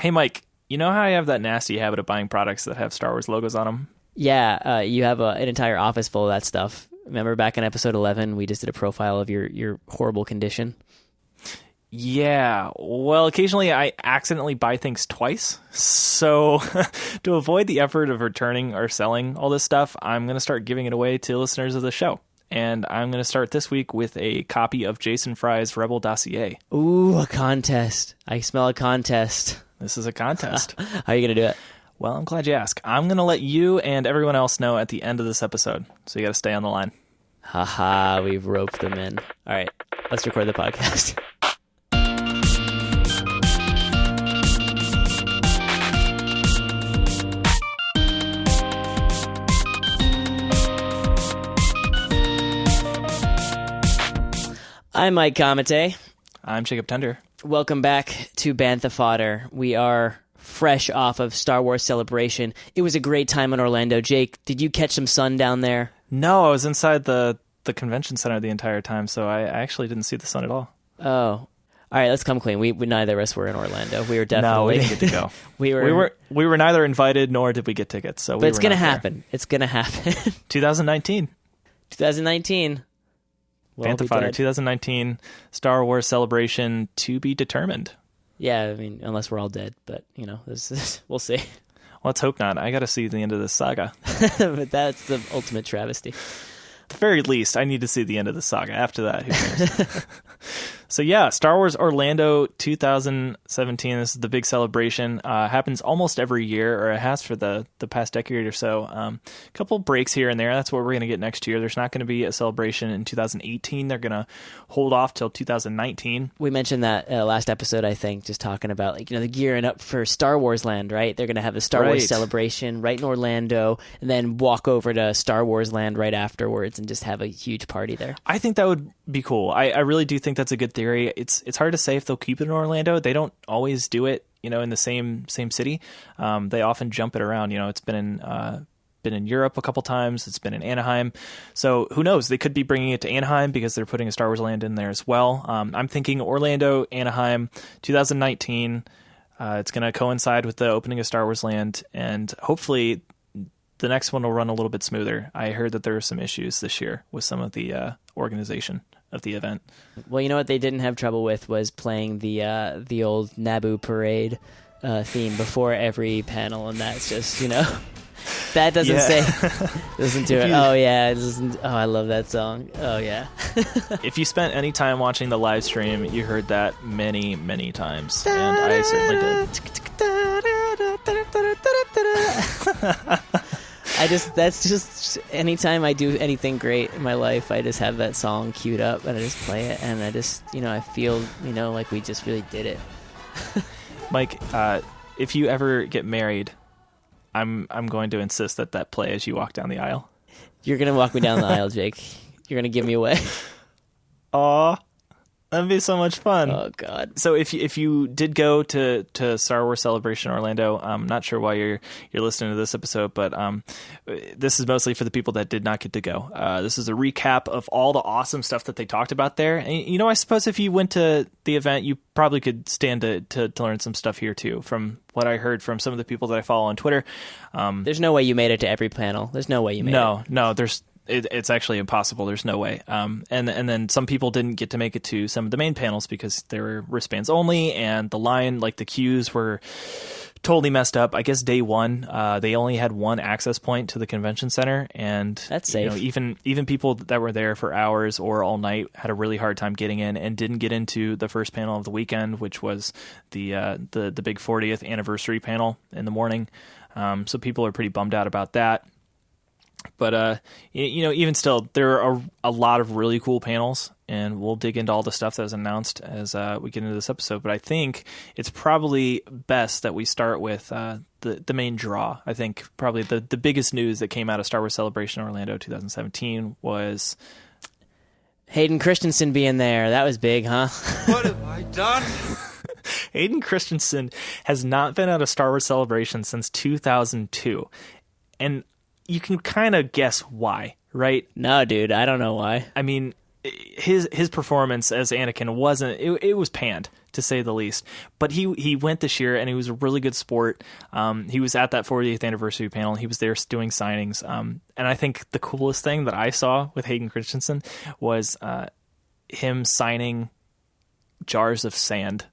Hey, Mike, you know how I have that nasty habit of buying products that have Star Wars logos on them? Yeah, you have an entire office full of that stuff. Remember back in episode 11, we just did a profile of your horrible condition? Yeah, well, occasionally I accidentally buy things twice. So to avoid the effort of returning or selling all this stuff, I'm going to start giving it away to listeners of the show. And I'm going to start this week with a copy of Jason Fry's Rebel Dossier. Ooh, a contest. I smell a contest. This is a contest. How are you going to do it? Well, I'm glad you asked. I'm going to let you and everyone else know at the end of this episode. So you got to stay on the line. Haha, we've roped them in. All right, let's record the podcast. I'm Mike Kamate. I'm Jacob Tender. Welcome back to Bantha Fodder. We are fresh off of Star Wars Celebration. It was a great time in Orlando. Jake, did you catch some sun down there? No, I was inside the convention center the entire time, so I actually didn't see the sun at all. Oh. All right, let's come clean. We neither of us were in Orlando. We were definitely... No, we didn't get to go. we were neither invited nor did we get tickets. So but it's going to happen. It's going to happen. 2019. 2019. Bantha Fodder 2019 Star Wars Celebration to be determined. Yeah, I mean, unless we're all dead, but we'll see. Let's hope not. I got to see the end of this saga. But that's the ultimate travesty. At the very least, I need to see the end of the saga. After that, who cares? So yeah, Star Wars Orlando 2017. This is the big celebration. Happens almost every year, or it has for the past decade or so. A couple breaks here and there. That's what we're going to get next year. There's not going to be a celebration in 2018. They're going to hold off till 2019. We mentioned that last episode, I think, just talking about the gearing up for Star Wars Land, right? They're going to have a Star Wars celebration right in Orlando, and then walk over to Star Wars Land right afterwards and just have a huge party there. I think that would be cool. I really do think that's a good theory. It's hard to say if they'll keep it in Orlando. They don't always do it, in the same city. They often jump it around. It's been in Europe a couple times. It's been in Anaheim. So who knows? They could be bringing it to Anaheim because they're putting a Star Wars Land in there as well. I'm thinking Orlando, Anaheim, 2019. It's going to coincide with the opening of Star Wars Land, and hopefully the next one will run a little bit smoother. I heard that there were some issues this year with some of the organization of the event. Well, you know what they didn't have trouble with was playing the old Naboo parade theme before every panel, and that's just that doesn't say listen to it. I love that song. Oh yeah. If you spent any time watching the live stream, you heard that many times, and I certainly did. That's just anytime I do anything great in my life, I just have that song queued up and I just play it, and I just I feel like we just really did it. Mike, if you ever get married, I'm going to insist that play as you walk down the aisle. You're gonna walk me down the aisle, Jake. You're gonna give me away. Aw, that'd be so much fun. Oh God. So if you did go to Star Wars Celebration Orlando, I'm not sure why you're listening to this episode, but this is mostly for the people that did not get to go. This is a recap of all the awesome stuff that they talked about there. And, I suppose if you went to the event, you probably could stand to learn some stuff here too. From what I heard from some of the people that I follow on Twitter, there's no way you made it to every panel. There's no way you made it. No, it's actually impossible. There's no way. And then some people didn't get to make it to some of the main panels because they were wristbands only, and the line, like the queues, were totally messed up. I guess day one, they only had one access point to the convention center, and that's safe. Even people that were there for hours or all night had a really hard time getting in, and didn't get into the first panel of the weekend, which was the big 40th anniversary panel in the morning. So people are pretty bummed out about that. But, even still, there are a lot of really cool panels, and we'll dig into all the stuff that was announced as we get into this episode. But I think it's probably best that we start with the main draw. I think probably the biggest news that came out of Star Wars Celebration Orlando 2017 was Hayden Christensen being there. That was big, huh? What have I done? Hayden Christensen has not been at a Star Wars Celebration since 2002. And you can kind of guess why, right? No, dude, I don't know why. I mean, his performance as Anakin wasn't. It was panned, to say the least. But he went this year, and he was a really good sport. He was at that 40th anniversary panel. He was there doing signings. And I think the coolest thing that I saw with Hayden Christensen was him signing jars of sand.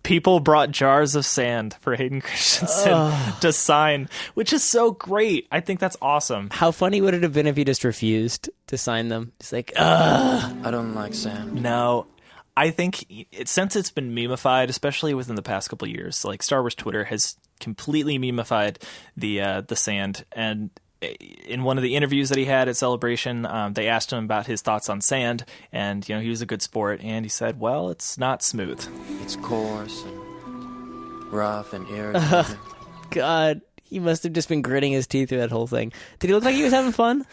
People brought jars of sand for Hayden Christensen to sign, which is so great. I think that's awesome. How funny would it have been if he just refused to sign them? It's like, ugh. I don't like sand. No, I think since it's been memeified, especially within the past couple of years, like Star Wars Twitter has completely memeified the sand. And in one of the interviews that he had at Celebration, they asked him about his thoughts on sand, and he was a good sport, and he said, well, it's not smooth. It's coarse and rough and irritating. God, he must have just been gritting his teeth through that whole thing. Did he look like he was having fun?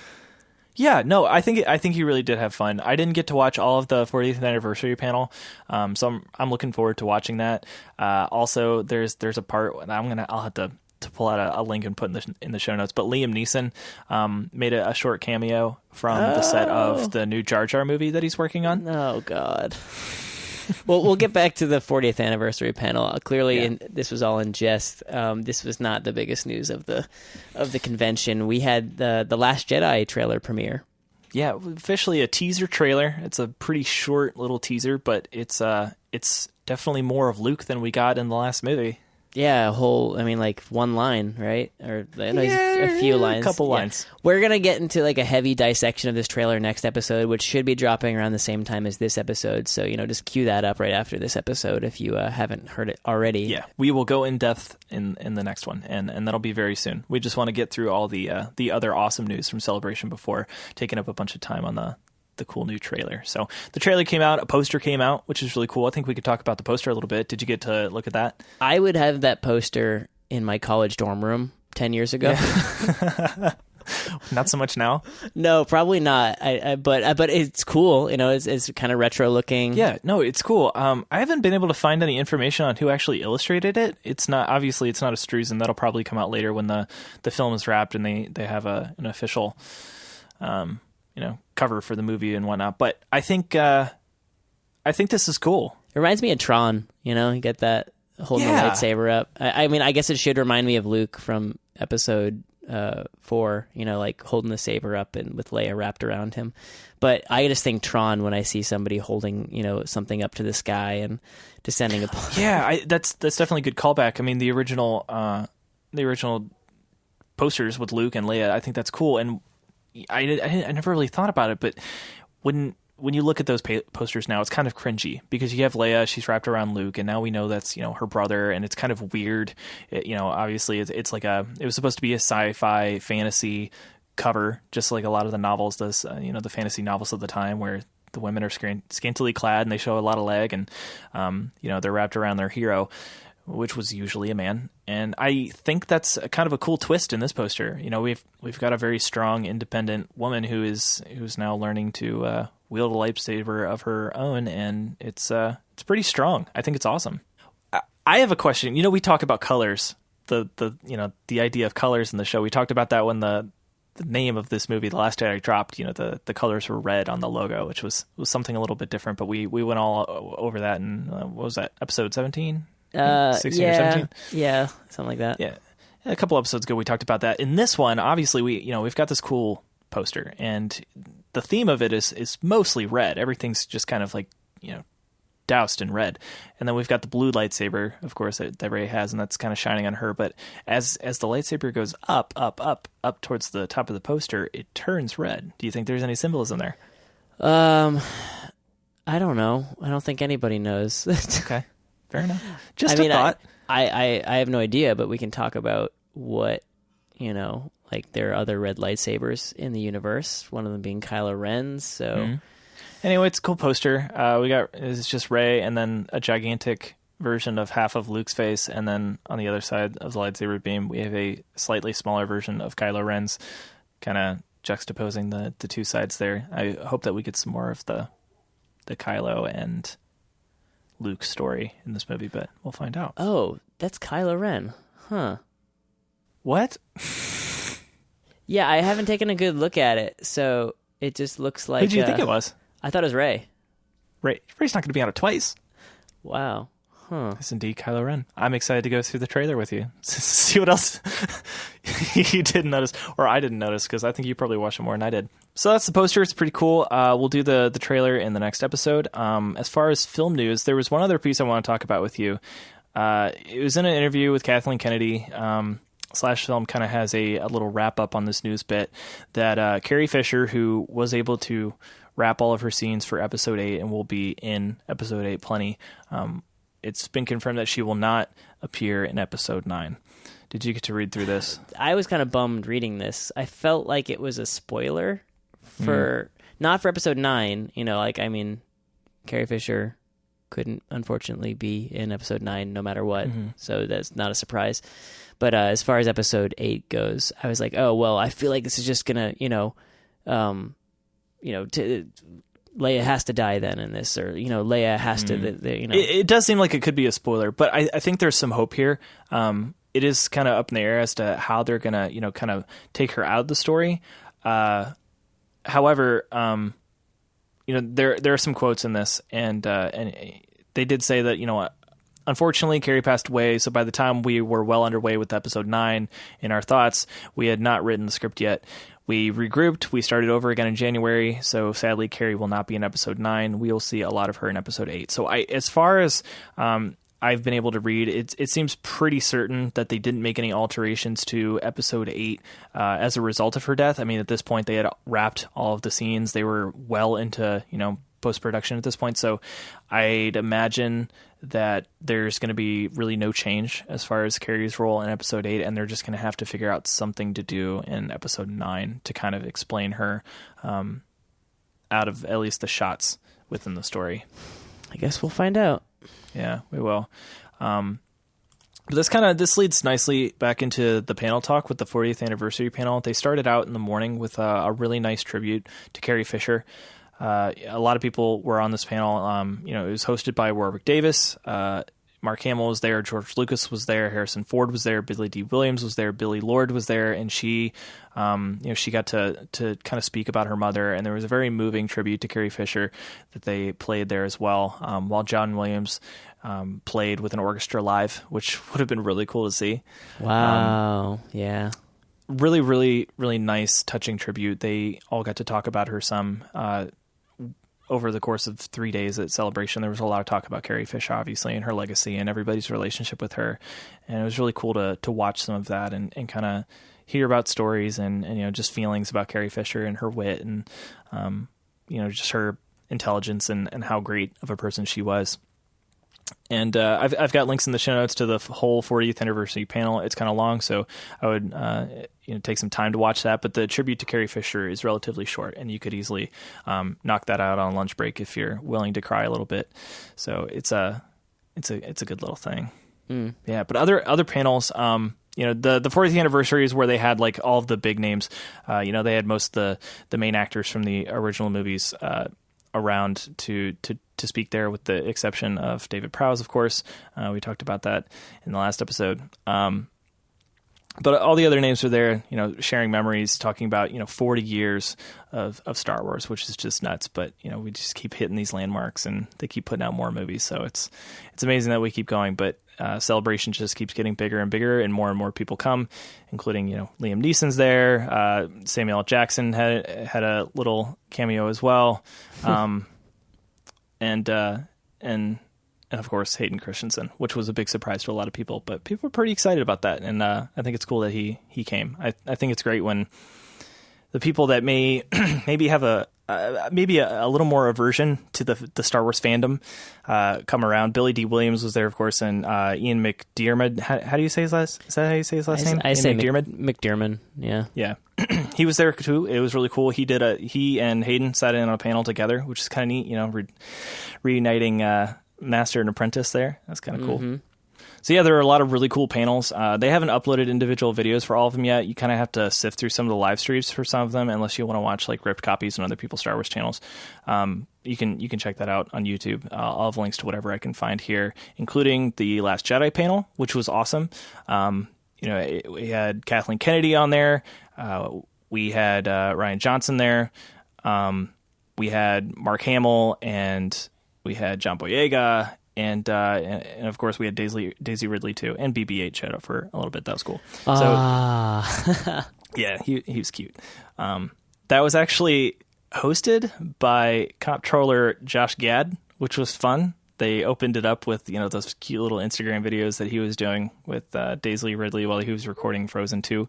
Yeah, no, I think he really did have fun. I didn't get to watch all of the 40th anniversary panel, so I'm looking forward to watching that. Also, there's a part I'll have to pull out a link and put in the show notes. But Liam Neeson made a short cameo from the set of the new Jar Jar movie that he's working on. Oh God. Well, we'll get back to the 40th anniversary panel. Clearly, this was all in jest. This was not the biggest news of the convention. We had the Last Jedi trailer premiere. Yeah, officially a teaser trailer. It's a pretty short little teaser, but it's definitely more of Luke than we got in the last movie. Yeah, one line, right? Or a few lines. A couple lines. We're going to get into a heavy dissection of this trailer next episode, which should be dropping around the same time as this episode. So, just cue that up right after this episode if you haven't heard it already. Yeah, we will go in depth in the next one, and that'll be very soon. We just want to get through all the other awesome news from Celebration before taking up a bunch of time on the cool new trailer. So the trailer came out, a poster came out, which is really cool. I think we could talk about the poster a little bit. Did you get to look at that? I would have that poster in my college dorm room 10 years ago. Yeah. Not so much now? No, probably not. But it's cool. It's kind of retro looking. Yeah, no, it's cool. I haven't been able to find any information on who actually illustrated it. It's not a Struzan. That'll probably come out later when the film is wrapped and they have an official cover for the movie and whatnot. But I think this is cool. It reminds me of Tron. You get that holding the lightsaber up. I guess it should remind me of Luke from Episode 4. Holding the saber up and with Leia wrapped around him. But I just think Tron when I see somebody holding something up to the sky and descending upon. Yeah, that's definitely a good callback. I mean, the original posters with Luke and Leia. I think that's cool. And I never really thought about it, but when you look at those posters now, it's kind of cringy because you have Leia, she's wrapped around Luke, and now we know that's her brother, and it's kind of weird. Obviously it's like it was supposed to be a sci-fi fantasy cover, just like a lot of the novels does. The fantasy novels of the time where the women are scantily clad and they show a lot of leg, and they're wrapped around their hero, which was usually a man. And I think that's kind of a cool twist in this poster. We've got a very strong, independent woman who's now learning to wield a lightsaber of her own, and it's pretty strong. I think it's awesome. I have a question. We talk about colors, the idea of colors in the show. We talked about that when the name of this movie, The Last Jedi, dropped. The colors were red on the logo, which was something a little bit different. But we went all over that in what was that, episode 17? 16 or 17? Yeah, something like that. Yeah, a couple episodes ago we talked about that. In this one, obviously we've got this cool poster, and the theme of it is mostly red. Everything's just kind of doused in red, and then we've got the blue lightsaber, of course, that Rey has, and that's kind of shining on her. But as the lightsaber goes up towards the top of the poster, it turns red. Do you think there's any symbolism there? I don't know. I don't think anybody knows. Okay. Fair enough. Just a thought. I have no idea, but we can talk about what, there are other red lightsabers in the universe, one of them being Kylo Ren's, so... Mm-hmm. Anyway, it's a cool poster. It's just Rey, and then a gigantic version of half of Luke's face, and then on the other side of the lightsaber beam, we have a slightly smaller version of Kylo Ren's, kind of juxtaposing the two sides there. I hope that we get some more of the Kylo and Luke story in this movie, but we'll find out. Oh, that's Kylo Ren. Huh. What? Yeah, I haven't taken a good look at it. So It just looks like... Who do you think it was? I thought it was Rey. Rey's not going to be on it twice. Wow. Huh. Yes, indeed, Kylo Ren. I'm excited to go through the trailer with you. See what else you didn't notice, or I didn't notice, because I think you probably watched it more than I did. So that's the poster. It's pretty cool. We'll do the trailer in the next episode. As far as film news, there was one other piece I want to talk about with you. It was in an interview with Kathleen Kennedy. Slash Film kind of has a little wrap up on this news bit that Carrie Fisher, who was able to wrap all of her scenes for episode 8 and will be in episode 8 plenty, it's been confirmed that she will not appear in episode 9. Did you get to read through this? I was kind of bummed reading this. I felt like it was a spoiler for not for episode 9. Carrie Fisher couldn't unfortunately be in episode 9 no matter what, so that's not a surprise. But as far as episode 8 goes, I was like, oh well, I feel like this is just gonna, Leia has to die then in this, or Leia has to, It does seem like it could be a spoiler, but I think there's some hope here. It is kind of up in the air as to how they're gonna, kind of take her out of the story. However, there are some quotes in this, and they did say that unfortunately, Carrie passed away, so by the time we were well underway with episode 9 in our thoughts, we had not written the script yet. We regrouped. We started over again in January, so sadly, Carrie will not be in episode 9. We will see a lot of her in episode 8. So as far as I've been able to read, it seems pretty certain that they didn't make any alterations to episode 8 as a result of her death. I mean, at this point, they had wrapped all of the scenes. They were well into, post-production at this point, so I'd imagine that there's going to be really no change as far as Carrie's role in episode 8, and they're just going to have to figure out something to do in episode 9 to kind of explain her out of at least the shots within the story. I guess we'll find out. Yeah, we will. But this leads nicely back into the panel talk with the 40th anniversary panel. They started out in the morning with a really nice tribute to Carrie Fisher. A lot of people were on this panel. It was hosted by Warwick Davis. Mark Hamill was there. George Lucas was there. Harrison Ford was there. Billy D. Williams was there. Billy Lord was there. And she, she got to kind of speak about her mother. And there was a very moving tribute to Carrie Fisher that they played there as well. While John Williams played with an orchestra live, which would have been really cool to see. Wow. Yeah. Really, really, really nice, touching tribute. They all got to talk about her some. Over the course of 3 days at Celebration, there was a lot of talk about Carrie Fisher, obviously, and her legacy and everybody's relationship with her. And it was really cool to watch some of that and kind of hear about stories and just feelings about Carrie Fisher and her wit and, just her intelligence and how great of a person she was. And I've got links in the show notes to the whole 40th anniversary panel. It's kind of long, so I would take some time to watch that. But the tribute to Carrie Fisher is relatively short, and you could easily knock that out on lunch break if you're willing to cry a little bit. So it's a good little thing. Yeah, but other panels. The 40th anniversary is where they had like all of the big names. They had most of the main actors from the original movies around to speak there, with the exception of David Prowse, of course. We talked about that in the last episode. But all the other names are there, sharing memories, talking about, 40 years of Star Wars, which is just nuts. But, we just keep hitting these landmarks and they keep putting out more movies. So it's amazing that we keep going. But Celebration just keeps getting bigger and bigger, and more people come, including, Liam Neeson's there. Samuel L. Jackson had a little cameo as well. And of course Hayden Christensen, which was a big surprise to a lot of people, but people were pretty excited about that. And I think it's cool that he came. I think it's great when the people that maybe have a little more aversion to the Star Wars fandom come around. Billy D. Williams was there, of course, and Ian McDiarmid. How do you say his last? Is that how you say his last name? I say McDiarmid. McDiarmid. Yeah. Yeah. He was there too. It was really cool. He and Hayden sat in on a panel together, which is kind of neat. Reuniting Master and Apprentice there. That's kind of cool. Mm-hmm. So yeah, there are a lot of really cool panels. They haven't uploaded individual videos for all of them yet. You kind of have to sift through some of the live streams for some of them, unless you want to watch like ripped copies on other people's Star Wars channels. You can check that out on YouTube. I'll have links to whatever I can find here, including the Last Jedi panel, which was awesome. We had Kathleen Kennedy on there. We had Ryan Johnson there. We had Mark Hamill, and we had John Boyega, and of course we had Daisy Ridley too, and BB-8 showed up for a little bit. That was cool. So yeah, he was cute. That was actually hosted by comptroller Josh Gad, which was fun. They opened it up with, those cute little Instagram videos that he was doing with Daisy Ridley while he was recording Frozen 2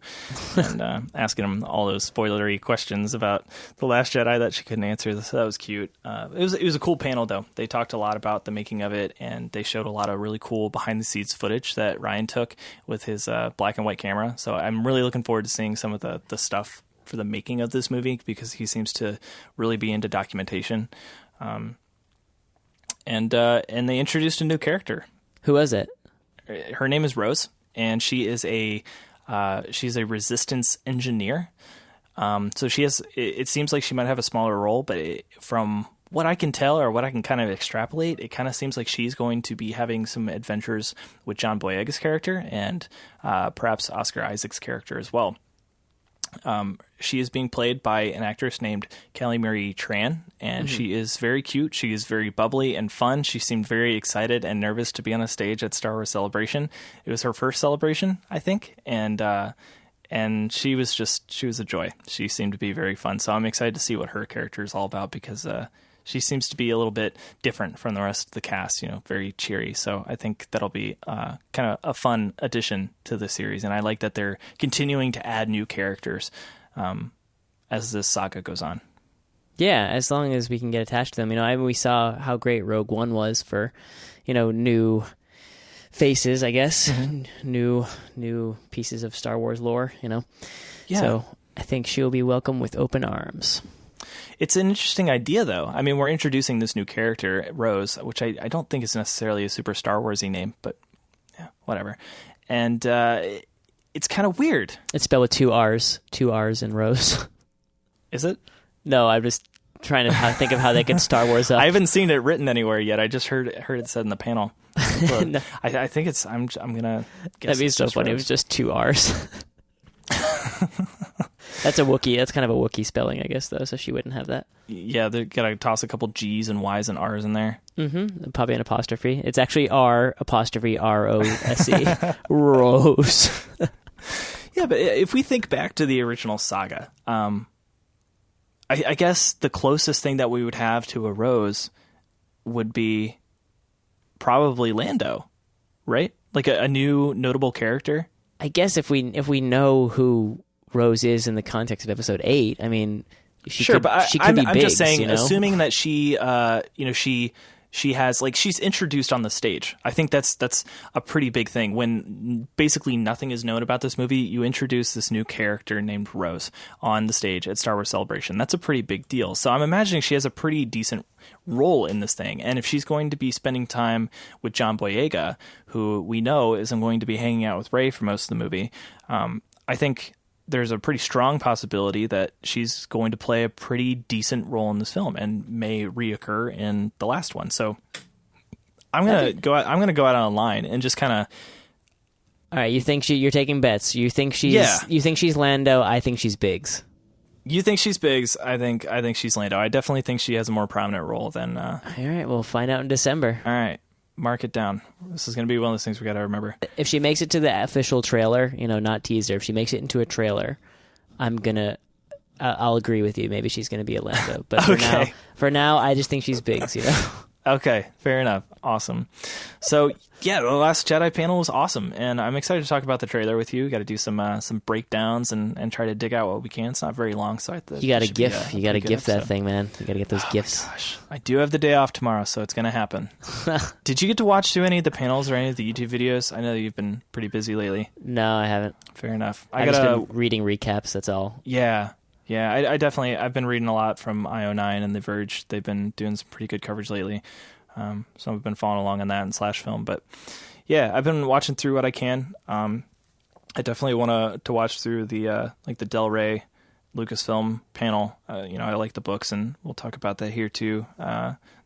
and asking him all those spoilery questions about The Last Jedi that she couldn't answer. So that was cute. It was a cool panel, though. They talked a lot about the making of it, and they showed a lot of really cool behind-the-scenes footage that Ryan took with his black and white camera. So I'm really looking forward to seeing some of the stuff for the making of this movie, because he seems to really be into documentation. And they introduced a new character. Who was it? Her name is Rose, and she is she's a resistance engineer. So she has. It seems like she might have a smaller role, but from what I can tell, or what I can kind of extrapolate, it kind of seems like she's going to be having some adventures with John Boyega's character and perhaps Oscar Isaac's character as well. She is being played by an actress named Kelly Marie Tran, and she is very cute. She is very bubbly and fun. She seemed very excited and nervous to be on a stage at Star Wars Celebration. It was her first celebration, I think, and she was a joy. She seemed to be very fun. So I'm excited to see what her character is all about, because she seems to be a little bit different from the rest of the cast, very cheery. So I think that'll be kind of a fun addition to the series. And I like that they're continuing to add new characters as this saga goes on. Yeah, as long as we can get attached to them. We saw how great Rogue One was for, new faces, I guess, new pieces of Star Wars lore, Yeah. So I think she'll be welcome with open arms. It's an interesting idea, though. I mean, we're introducing this new character, Rose, which I don't think is necessarily a super Star Wars-y name, but yeah, whatever. And it's kind of weird. It's spelled with two R's in Rose. Is it? No, I'm just trying to think of how they could Star Wars up. I haven't seen it written anywhere yet. I just heard it said in the panel. No. I think it's. I'm gonna guess. That'd be so funny. Rose. It was just two R's. That's a Wookiee. That's kind of a Wookiee spelling, I guess, though, so she wouldn't have that. Yeah, they gotta toss a couple G's and Y's and R's in there. Mm-hmm. Probably an apostrophe. It's actually R''ROSE. Rose. Yeah, but if we think back to the original saga, I guess the closest thing that we would have to a Rose would be probably Lando, right? Like a new notable character. I guess if we know who Rose is in the context of Episode 8, I mean, she could be Biggs, I'm just saying, assuming that she has, like, she's introduced on the stage. I think that's a pretty big thing. When basically nothing is known about this movie, you introduce this new character named Rose on the stage at Star Wars Celebration. That's a pretty big deal. So I'm imagining she has a pretty decent role in this thing. And if she's going to be spending time with John Boyega, who we know isn't going to be hanging out with Rey for most of the movie, I think there's a pretty strong possibility that she's going to play a pretty decent role in this film and may reoccur in the last one. So I'm gonna go out on a line and just kind of. All right, you think you're taking bets. You think she's Lando. I think she's Biggs. You think she's Biggs. I think she's Lando. I definitely think she has a more prominent role than. All right, we'll find out in December. All right. Mark it down. This is going to be one of those things we got to remember. If she makes it to the official trailer, not teaser, if she makes it into a trailer, I'll agree with you. Maybe she's going to be a Lando. But for now, I just think she's Biggs, Okay, fair enough. Awesome. So, yeah, the Last Jedi panel was awesome, and I'm excited to talk about the trailer with you. Got to do some breakdowns and try to dig out what we can. It's not very long, so you got to GIF. You got to GIF that thing, man. You got to get those GIFs. Gosh. I do have the day off tomorrow, so it's going to happen. Did you get to watch any of the panels or any of the YouTube videos? I know you've been pretty busy lately. No, I haven't. Fair enough. I've just been reading recaps, that's all. Yeah. Yeah, I definitely, I've been reading a lot from IO9 and The Verge. They've been doing some pretty good coverage lately. So I've been following along on that and /film. But yeah, I've been watching through what I can. I definitely want to watch through the the Del Rey Lucasfilm panel. I like the books, and we'll talk about that here too.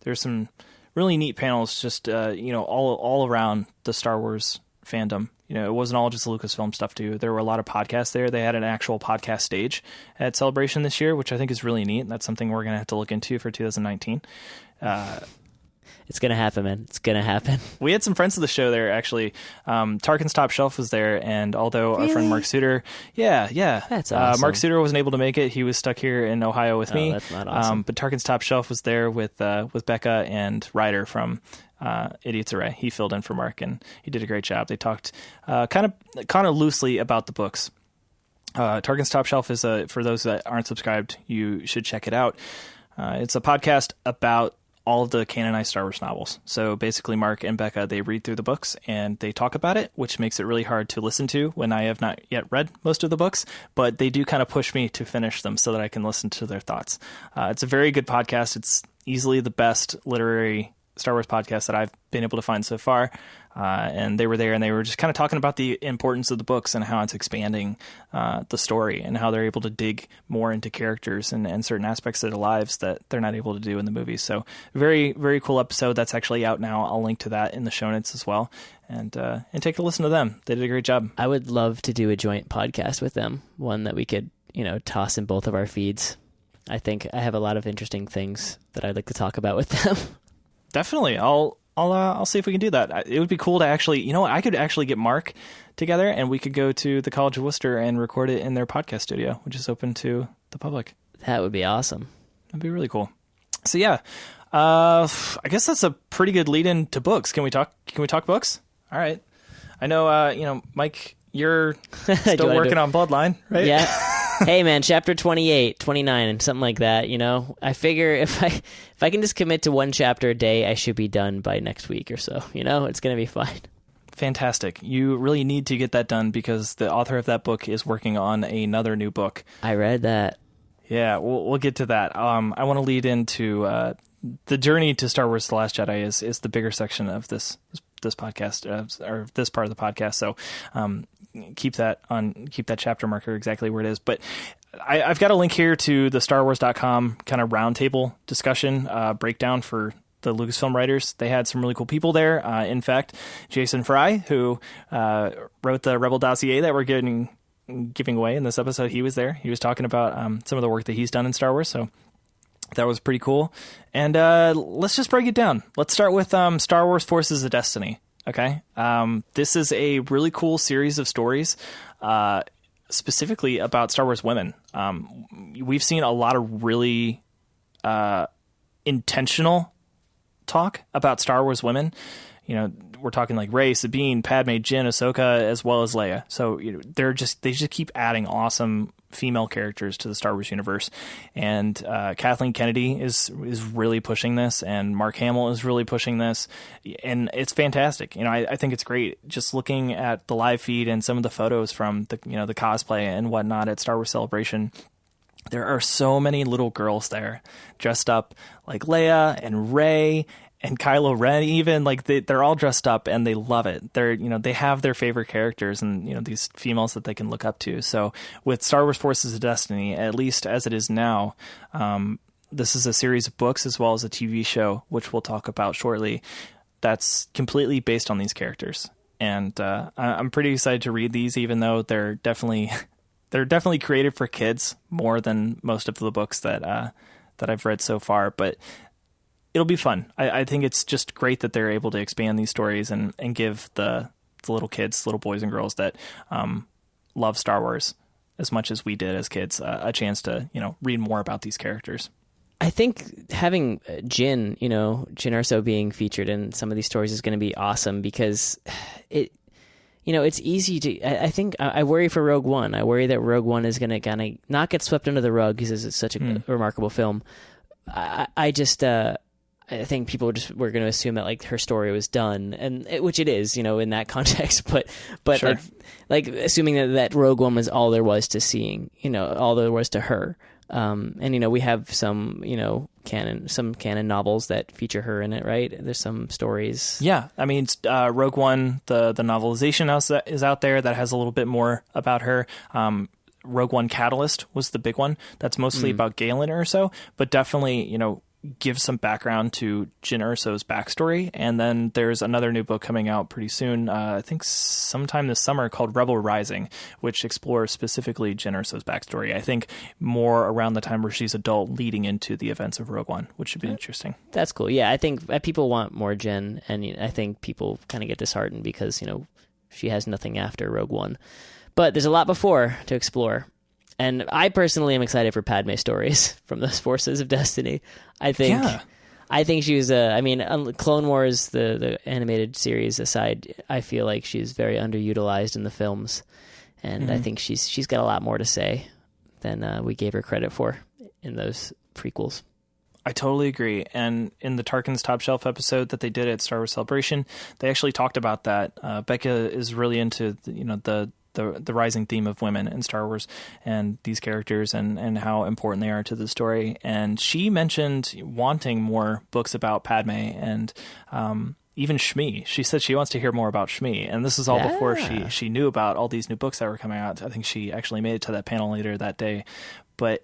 There's some really neat panels just all around the Star Wars fandom. it wasn't all just Lucasfilm stuff too. There were a lot of podcasts there. They had an actual podcast stage at Celebration this year, which I think is really neat. That's something we're going to have to look into for 2019. It's going to happen, man. It's going to happen. We had some friends of the show there, actually. Tarkin's Top Shelf was there, and although our friend Mark Suter... Yeah. That's awesome. Mark Suter wasn't able to make it. He was stuck here in Ohio with me. That's not awesome. But Tarkin's Top Shelf was there with Becca and Ryder from Idiot's Array. He filled in for Mark, and he did a great job. They talked kind of loosely about the books. Tarkin's Top Shelf is, for those that aren't subscribed, you should check it out. It's a podcast about all of the canonized Star Wars novels. So basically Mark and Becca, they read through the books and they talk about it, which makes it really hard to listen to when I have not yet read most of the books, but they do kind of push me to finish them so that I can listen to their thoughts. It's a very good podcast. It's easily the best literary Star Wars podcast that I've been able to find so far. And they were there and they were just kind of talking about the importance of the books and how it's expanding the story and how they're able to dig more into characters and certain aspects of their lives that they're not able to do in the movies. So very, very cool episode that's actually out now. I'll link to that in the show notes as well. And take a listen to them. They did a great job. I would love to do a joint podcast with them, one that we could, toss in both of our feeds. I think I have a lot of interesting things that I'd like to talk about with them. Definitely. I'll see if we can do that. It would be cool to actually, I could actually get Mark together and we could go to the College of Worcester and record it in their podcast studio, which is open to the public. That would be awesome. That'd be really cool. So yeah, I guess that's a pretty good lead in to books. Can we talk books? All right. I know, Mike, you're still working on Bloodline, right? Yeah. Hey man, chapter 28, 29, and something like that, I figure if I can just commit to one chapter a day, I should be done by next week or so, it's going to be fine. Fantastic. You really need to get that done because the author of that book is working on another new book. I read that. Yeah, we'll get to that. I want to lead into the journey to Star Wars: The Last Jedi is the bigger section of this podcast, or this part of the podcast. So keep that chapter marker exactly where it is. But I've got a link here to the StarWars.com kind of roundtable discussion breakdown for the Lucasfilm writers. They had some really cool people there. In fact, Jason Fry, who wrote the Rebel dossier that we're giving away in this episode, he was there. He was talking about some of the work that he's done in Star Wars. So that was pretty cool. And let's just break it down. Let's start with Star Wars Forces of Destiny. Okay. This is a really cool series of stories, specifically about Star Wars women. We've seen a lot of really intentional talk about Star Wars women. We're talking like Rey, Sabine, Padme, Jyn, Ahsoka, as well as Leia. So they just keep adding awesome female characters to the Star Wars universe. And Kathleen Kennedy is really pushing this, and Mark Hamill is really pushing this, and it's fantastic. I think it's great. Just looking at the live feed and some of the photos from the the cosplay and whatnot at Star Wars Celebration. There are so many little girls there dressed up like Leia and Rey and Kylo Ren, even like they're all dressed up and they love it. They have their favorite characters and these females that they can look up to. So with Star Wars Forces of Destiny, at least as it is now, this is a series of books as well as a TV show, which we'll talk about shortly. That's completely based on these characters, and I'm pretty excited to read these, even though they're definitely created for kids more than most of the books that I've read so far, but it'll be fun. I think it's just great that they're able to expand these stories and give the little kids, little boys and girls that love Star Wars as much as we did as kids a chance to read more about these characters. I think having Jyn Erso being featured in some of these stories is going to be awesome because it's easy to. I think I worry for Rogue One. I worry that Rogue One is going to kind of not get swept under the rug because it's such a remarkable film. I think people were going to assume that like her story was done, and which it is, in that context. But sure. like assuming that Rogue One was all there was to seeing, all there was to her. And we have some canon novels that feature her in it, right? There's some stories. Yeah, I mean, Rogue One, the novelization is out there that has a little bit more about her. Rogue One Catalyst was the big one. That's mostly about Galen or so, but definitely, give some background to Jyn Erso's backstory. And then there's another new book coming out pretty soon, I think sometime this summer, called Rebel Rising, which explores specifically Jyn Erso's backstory. I think more around the time where she's adult, leading into the events of Rogue One, which should be interesting. That's cool. Yeah, I think people want more Jyn, and I think people kind of get disheartened because, she has nothing after Rogue One. But there's a lot before to explore. And I personally am excited for Padme stories from those Forces of Destiny. I think she was Clone Wars, the animated series aside, I feel like she's very underutilized in the films. And I think she's got a lot more to say than we gave her credit for in those prequels. I totally agree. And in the Tarkin's Top Shelf episode that they did at Star Wars Celebration, they actually talked about that. Becca is really into the rising theme of women in Star Wars and these characters and how important they are to the story. And she mentioned wanting more books about Padme and even Shmi. She said she wants to hear more about Shmi. And this is all before she knew about all these new books that were coming out. I think she actually made it to that panel later that day. But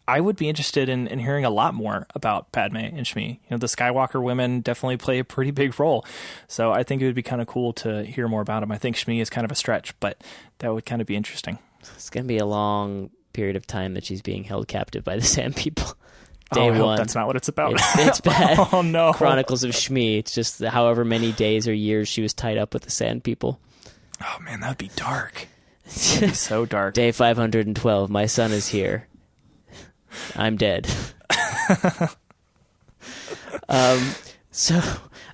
I would be interested in hearing a lot more about Padme and Shmi. The Skywalker women definitely play a pretty big role. So I think it would be kind of cool to hear more about them. I think Shmi is kind of a stretch, but that would kind of be interesting. It's going to be a long period of time that she's being held captive by the Sand People. Day one. Hope that's not what it's about. It's bad. Oh, no. Chronicles of Shmi. It's just however many days or years she was tied up with the Sand People. Oh, man, that would be dark. It would be so dark. Day 512. My son is here. I'm dead. So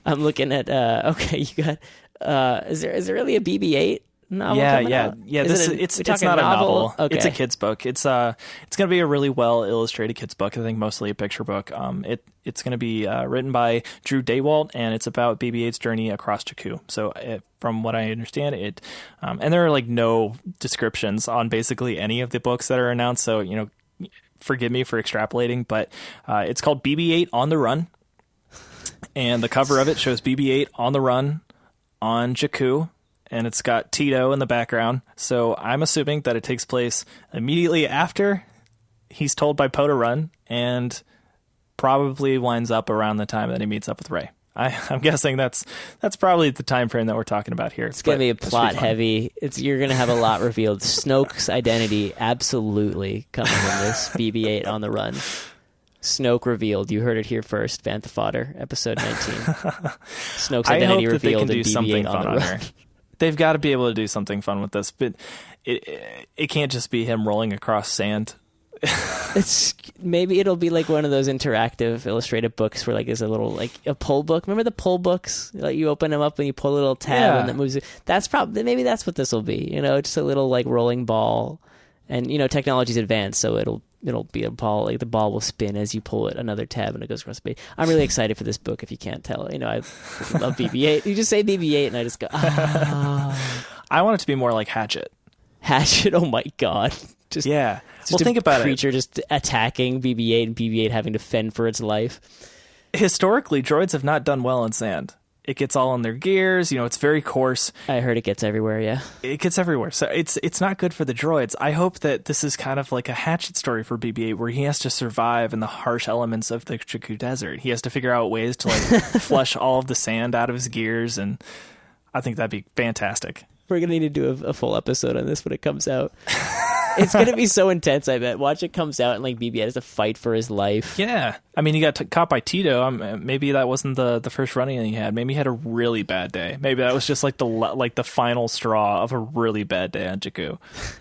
I'm looking at okay, you got is there really a BB-8 novel? Yeah. It's not a novel. Okay. It's a kid's book. It's going to be a really well illustrated kid's book. I think mostly a picture book. It's going to be written by Drew Daywalt, and it's about BB-8's journey across Jakku. So from what I understand, and there are like no descriptions on basically any of the books that are announced. So forgive me for extrapolating, but it's called BB-8 on the Run, and the cover of it shows BB-8 on the run on Jakku, and it's got Tito in the background. So I'm assuming that it takes place immediately after he's told by Poe to run, and probably winds up around the time that he meets up with Rey. I'm guessing that's probably the time frame that we're talking about here. It's going to be a plot heavy. You're going to have a lot revealed. Snoke's identity absolutely coming in this BB-8 on the Run. Snoke revealed. You heard it here first. Bantha Fodder, episode 19. Snoke's identity revealed in BB-8 on the Run. They've got to be able to do something fun with this, but it can't just be him rolling across sand. Maybe it'll be like one of those interactive illustrated books where like there's a little like a pull book. Remember the pull books? Like you open them up and you pull a little tab and it moves. Maybe that's what this will be. Just a little like rolling ball, and technology's advanced, so it'll be a ball. Like the ball will spin as you pull it another tab and it goes across space. I'm really excited for this book. If you can't tell, I love BB-8. You just say BB-8 and I just go. I want it to be more like Hatchet. Hatchet. Oh my god. Just think about it. Creature just attacking BB-8 and BB-8 having to fend for its life. Historically, droids have not done well in sand. It gets all in their gears. It's very coarse. I heard it gets everywhere. Yeah, it gets everywhere. So it's not good for the droids. I hope that this is kind of like a Hatchet story for BB-8, where he has to survive in the harsh elements of the Jakku Desert. He has to figure out ways to flush all of the sand out of his gears, and I think that'd be fantastic. We're gonna need to do a full episode on this when it comes out. It's going to be so intense, I bet. Watch it comes out and BB-8 has to fight for his life. Yeah. I mean, he got caught by Tito. Maybe that wasn't the first running he had. Maybe he had a really bad day. Maybe that was just the final straw of a really bad day on Jakku.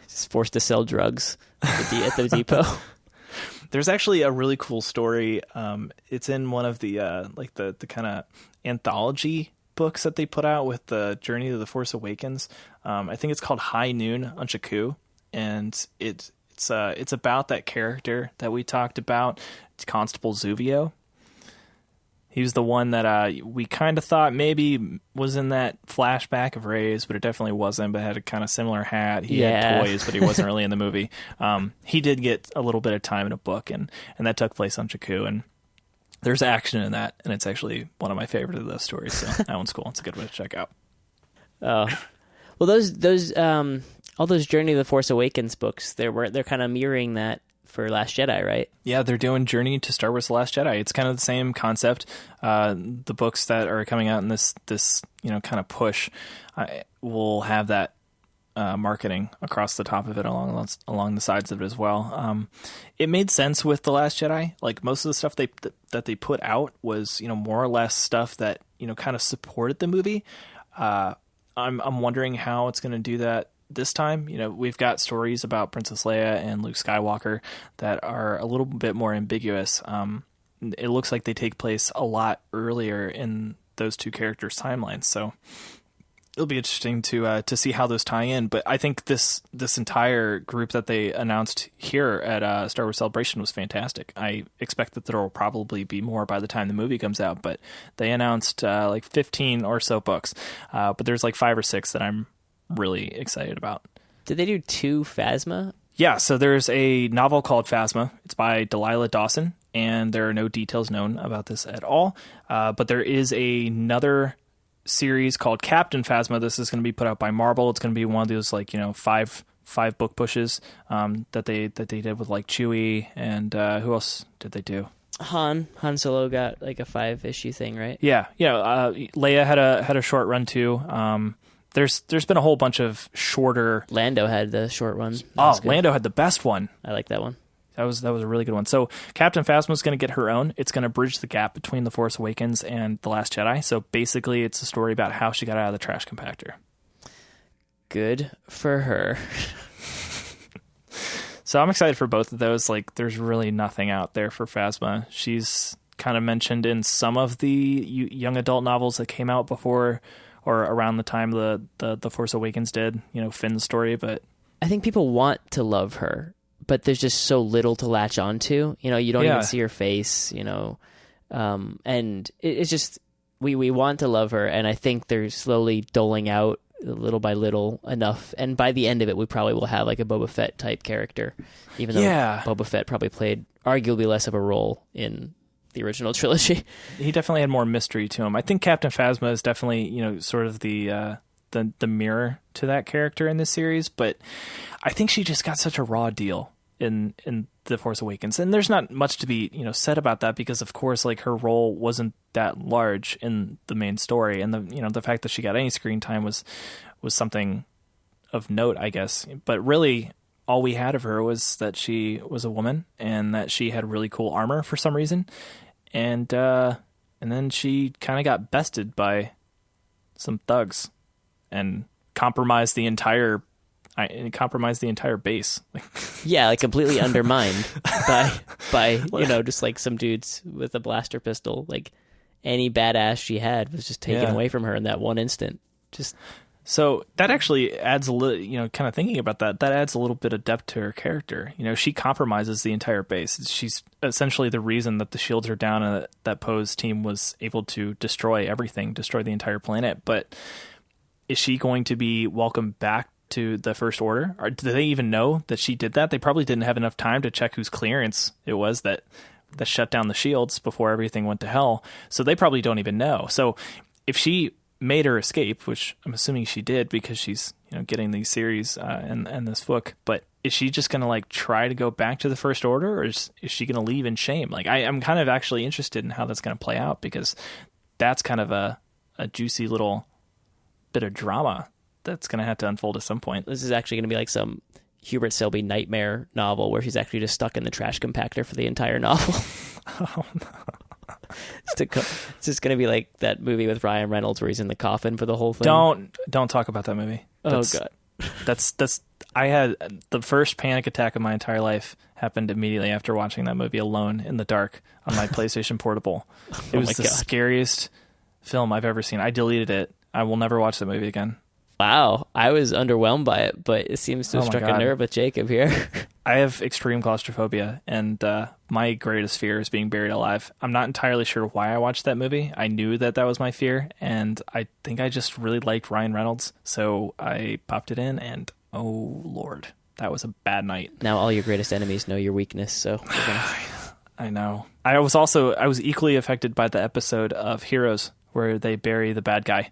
Just forced to sell drugs at the depot. There's actually a really cool story. It's in one of the the kind of anthology books that they put out with the Journey to the Force Awakens. I think it's called High Noon on Jakku. And it's about that character that we talked about. It's Constable Zuvio. He was the one that we kind of thought maybe was in that flashback of Rey's, but it definitely wasn't. But had a kind of similar hat. He had toys, but he wasn't really in the movie. He did get a little bit of time in a book, and that took place on Jakku. And there's action in that, and it's actually one of my favorite of those stories. So that one's cool. It's a good one to check out. Oh, well, those all those Journey of the Force Awakens books, they're kind of mirroring that for Last Jedi, right? Yeah, they're doing Journey to Star Wars: The Last Jedi. It's kind of the same concept. The books that are coming out in this kind of push will have that marketing across the top of it, along the sides of it as well. It made sense with The Last Jedi. Like, most of the stuff that they put out was more or less stuff that kind of supported the movie. I'm wondering how it's going to do that this time. We've got stories about Princess Leia and Luke Skywalker that are a little bit more ambiguous. It looks like they take place a lot earlier in those two characters' timelines, so it'll be interesting to see how those tie in. But I think this entire group that they announced here at Star Wars Celebration was fantastic. I expect that there will probably be more by the time the movie comes out, but they announced like 15 or so books, but there's like 5 or 6 that I'm really excited about. Did they do 2 Phasma? Yeah, so there's a novel called Phasma. It's by Delilah Dawson, and there are no details known about this at all. But there is another series called Captain Phasma. This is going to be put out by Marvel. It's going to be one of those 5 book pushes that they did with like Chewie, and who else did they do? Han Solo got like a 5-issue thing, right? Yeah. Leia had a short run too. There's been a whole bunch of shorter. Lando had the short one. Lando had the best one. I like that one. That was a really good one. So Captain Phasma is going to get her own. It's going to bridge the gap between The Force Awakens and The Last Jedi. So basically, it's a story about how she got out of the trash compactor. Good for her. So I'm excited for both of those. Like, there's really nothing out there for Phasma. She's kind of mentioned in some of the young adult novels that came out before or around the time the Force Awakens did, Finn's story. But I think people want to love her, but there's just so little to latch onto. You don't even see her face, and it's just, we want to love her, and I think they're slowly doling out little by little enough, and by the end of it, we probably will have like a Boba Fett type character, even though Boba Fett probably played arguably less of a role in the original trilogy. He definitely had more mystery to him. I think Captain Phasma is definitely, sort of the mirror to that character in this series, but I think she just got such a raw deal in The Force Awakens, and there's not much to be said about that, because of course, like, her role wasn't that large in the main story, and the fact that she got any screen time was something of note, I guess. But really, all we had of her was that she was a woman and that she had really cool armor for some reason, and then she kind of got bested by some thugs and compromised the entire base. Yeah, like completely undermined by just like some dudes with a blaster pistol. Like, any badass she had was just taken away from her in that one instant. So that actually adds a little, kind of thinking about that adds a little bit of depth to her character. She compromises the entire base. She's essentially the reason that the shields are down and that Poe's team was able to destroy the entire planet. But is she going to be welcomed back to the First Order? Or do they even know that she did that? They probably didn't have enough time to check whose clearance it was that shut down the shields before everything went to hell. So they probably don't even know. So if she made her escape, which I'm assuming she did because she's getting these series and this book, but is she just going to try to go back to the First Order, or is she going to leave in shame? I'm kind of actually interested in how that's going to play out, because that's kind of a juicy little bit of drama that's going to have to unfold at some point. This is actually going to be like some Hubert Selby nightmare novel where she's actually just stuck in the trash compactor for the entire novel. Oh, no. It's just going to be like that movie with Ryan Reynolds where he's in the coffin for the whole thing. Don't talk about that movie. Oh, God. That's I had the first panic attack of my entire life happened immediately after watching that movie alone in the dark on my PlayStation Portable. It was the scariest film I've ever seen. I deleted it. I will never watch that movie again. Wow, I was underwhelmed by it, but it seems to have struck a nerve with Jacob here. I have extreme claustrophobia, and my greatest fear is being buried alive. I'm not entirely sure why I watched that movie. I knew that was my fear, and I think I just really liked Ryan Reynolds, so I popped it in, and oh, Lord, that was a bad night. Now all your greatest enemies know your weakness, so... I know. I was equally affected by the episode of Heroes, where they bury the bad guy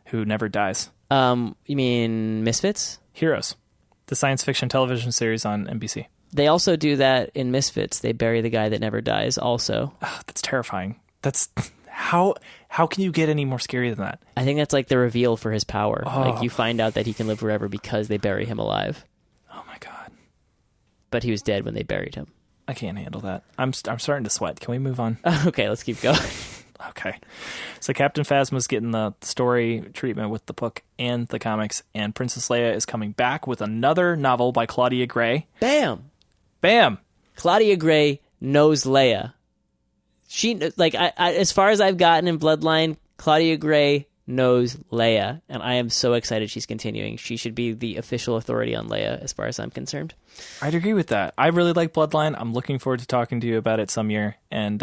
who never dies. You mean Misfits? Heroes, the science fiction television series on NBC. They also do that in Misfits. They bury the guy that never dies also. Oh, that's terrifying. That's how can you get any more scary than that? I think that's like the reveal for his power. Oh. Like you find out that he can live forever because they bury him alive. Oh my God. But he was dead when they buried him. I can't handle that. I'm starting to sweat. Can we move on? Okay, let's keep going. Okay. So Captain Phasma's getting the story treatment with the book and the comics, and Princess Leia is coming back with another novel by Claudia Gray. Bam! Bam! Claudia Gray knows Leia. She, like, I as far as I've gotten in Bloodline, Claudia Gray knows Leia, and I am so excited she's continuing. She should be the official authority on Leia as far as I'm concerned. I'd agree with that. I really like Bloodline. I'm looking forward to talking to you about it some year, and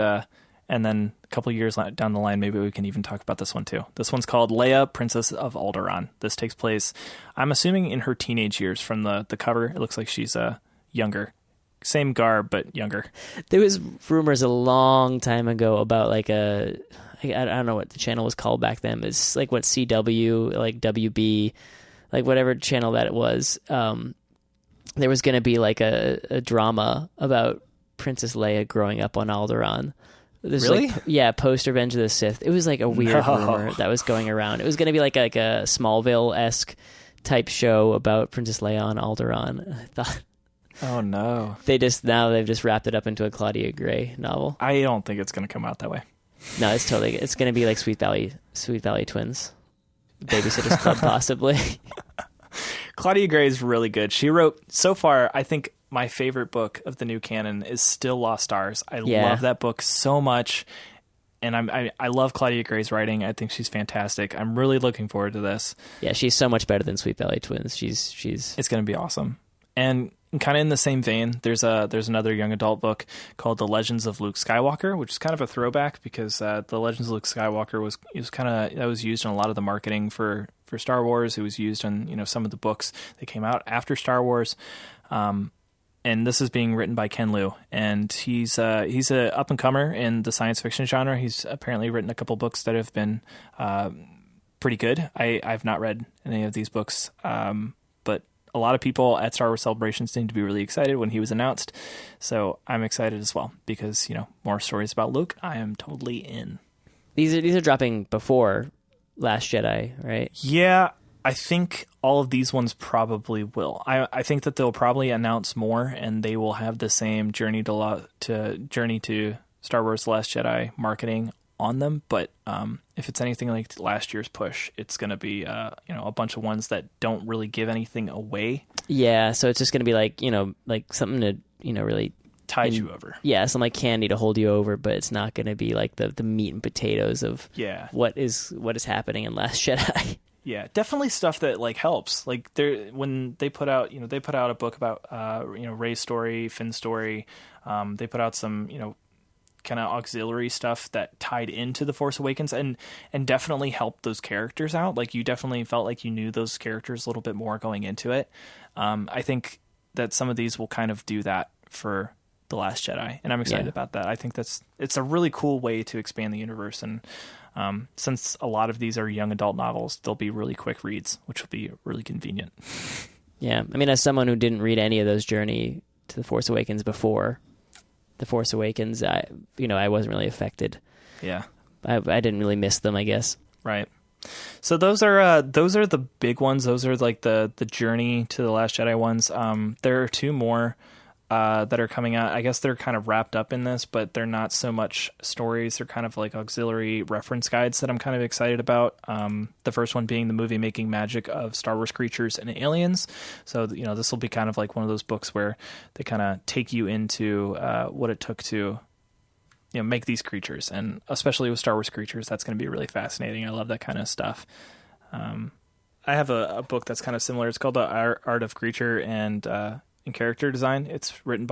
then a couple years down the line, maybe we can even talk about this one too. This one's called Leia, Princess of Alderaan. This takes place, I'm assuming, in her teenage years. From the cover, it looks like she's younger. Same garb, but younger. There was rumors a long time ago about like I don't know what the channel was called back then. It's like what CW, like WB, like whatever channel that it was. There was going to be like a drama about Princess Leia growing up on Alderaan. Really? Like, post Revenge of the Sith. It was like a weird rumor that was going around. It was going to be like a Smallville-esque type show about Princess Leia on Alderaan. I thought, oh no, they've just wrapped it up into a Claudia Gray novel. I don't think it's going to come out that way. No, it's going to be like Sweet Valley Twins, Babysitter's Club, possibly. Claudia Gray is really good. She wrote, so far, I think my favorite book of the new canon is still Lost Stars. I love that book so much, and I love Claudia Gray's writing. I think she's fantastic. I'm really looking forward to this. Yeah, she's so much better than Sweet Valley Twins. She's It's going to be awesome. And kind of in the same vein, there's another young adult book called The Legends of Luke Skywalker, which is kind of a throwback because The Legends of Luke Skywalker was used in a lot of the marketing for Star Wars. It was used in some of the books that came out after Star Wars. And this is being written by Ken Liu, and he's a up and comer in the science fiction genre. He's apparently written a couple books that have been pretty good. I've not read any of these books, but a lot of people at Star Wars Celebration seemed to be really excited when he was announced. So I'm excited as well because more stories about Luke. I am totally in. These are dropping before Last Jedi, right? Yeah. I think all of these ones probably will. I think that they'll probably announce more, and they will have the same Journey to Star Wars: The Last Jedi marketing on them. But if it's anything like last year's push, it's going to be a bunch of ones that don't really give anything away. Yeah, so it's just going to be like something to really tide you over. Yeah, some like candy to hold you over, but it's not going to be like the meat and potatoes of what is happening in Last Jedi. Yeah, definitely stuff that like helps. Like when they put out a book about Rey's story, Finn's story. They put out some kind of auxiliary stuff that tied into The Force Awakens and definitely helped those characters out. Like you definitely felt like you knew those characters a little bit more going into it. I think that some of these will kind of do that for The Last Jedi, and I'm excited about that. I think it's a really cool way to expand the universe, and since a lot of these are young adult novels, they'll be really quick reads, which will be really convenient. Yeah, I mean, as someone who didn't read any of those Journey to The Force Awakens before The Force Awakens, I wasn't really affected. Yeah, I didn't really miss them, I guess. Right. So those are the big ones. Those are like the Journey to The Last Jedi ones. There are two more that are coming out. I guess they're kind of wrapped up in this, but they're not so much stories. They're kind of like auxiliary reference guides that I'm kind of excited about. The first one being the movie making magic of Star Wars creatures and aliens. So, this will be kind of like one of those books where they kind of take you into what it took to make these creatures. And especially with Star Wars creatures, that's going to be really fascinating. I love that kind of stuff. I have a book that's kind of similar. It's called The Art of Creature and character design. It's written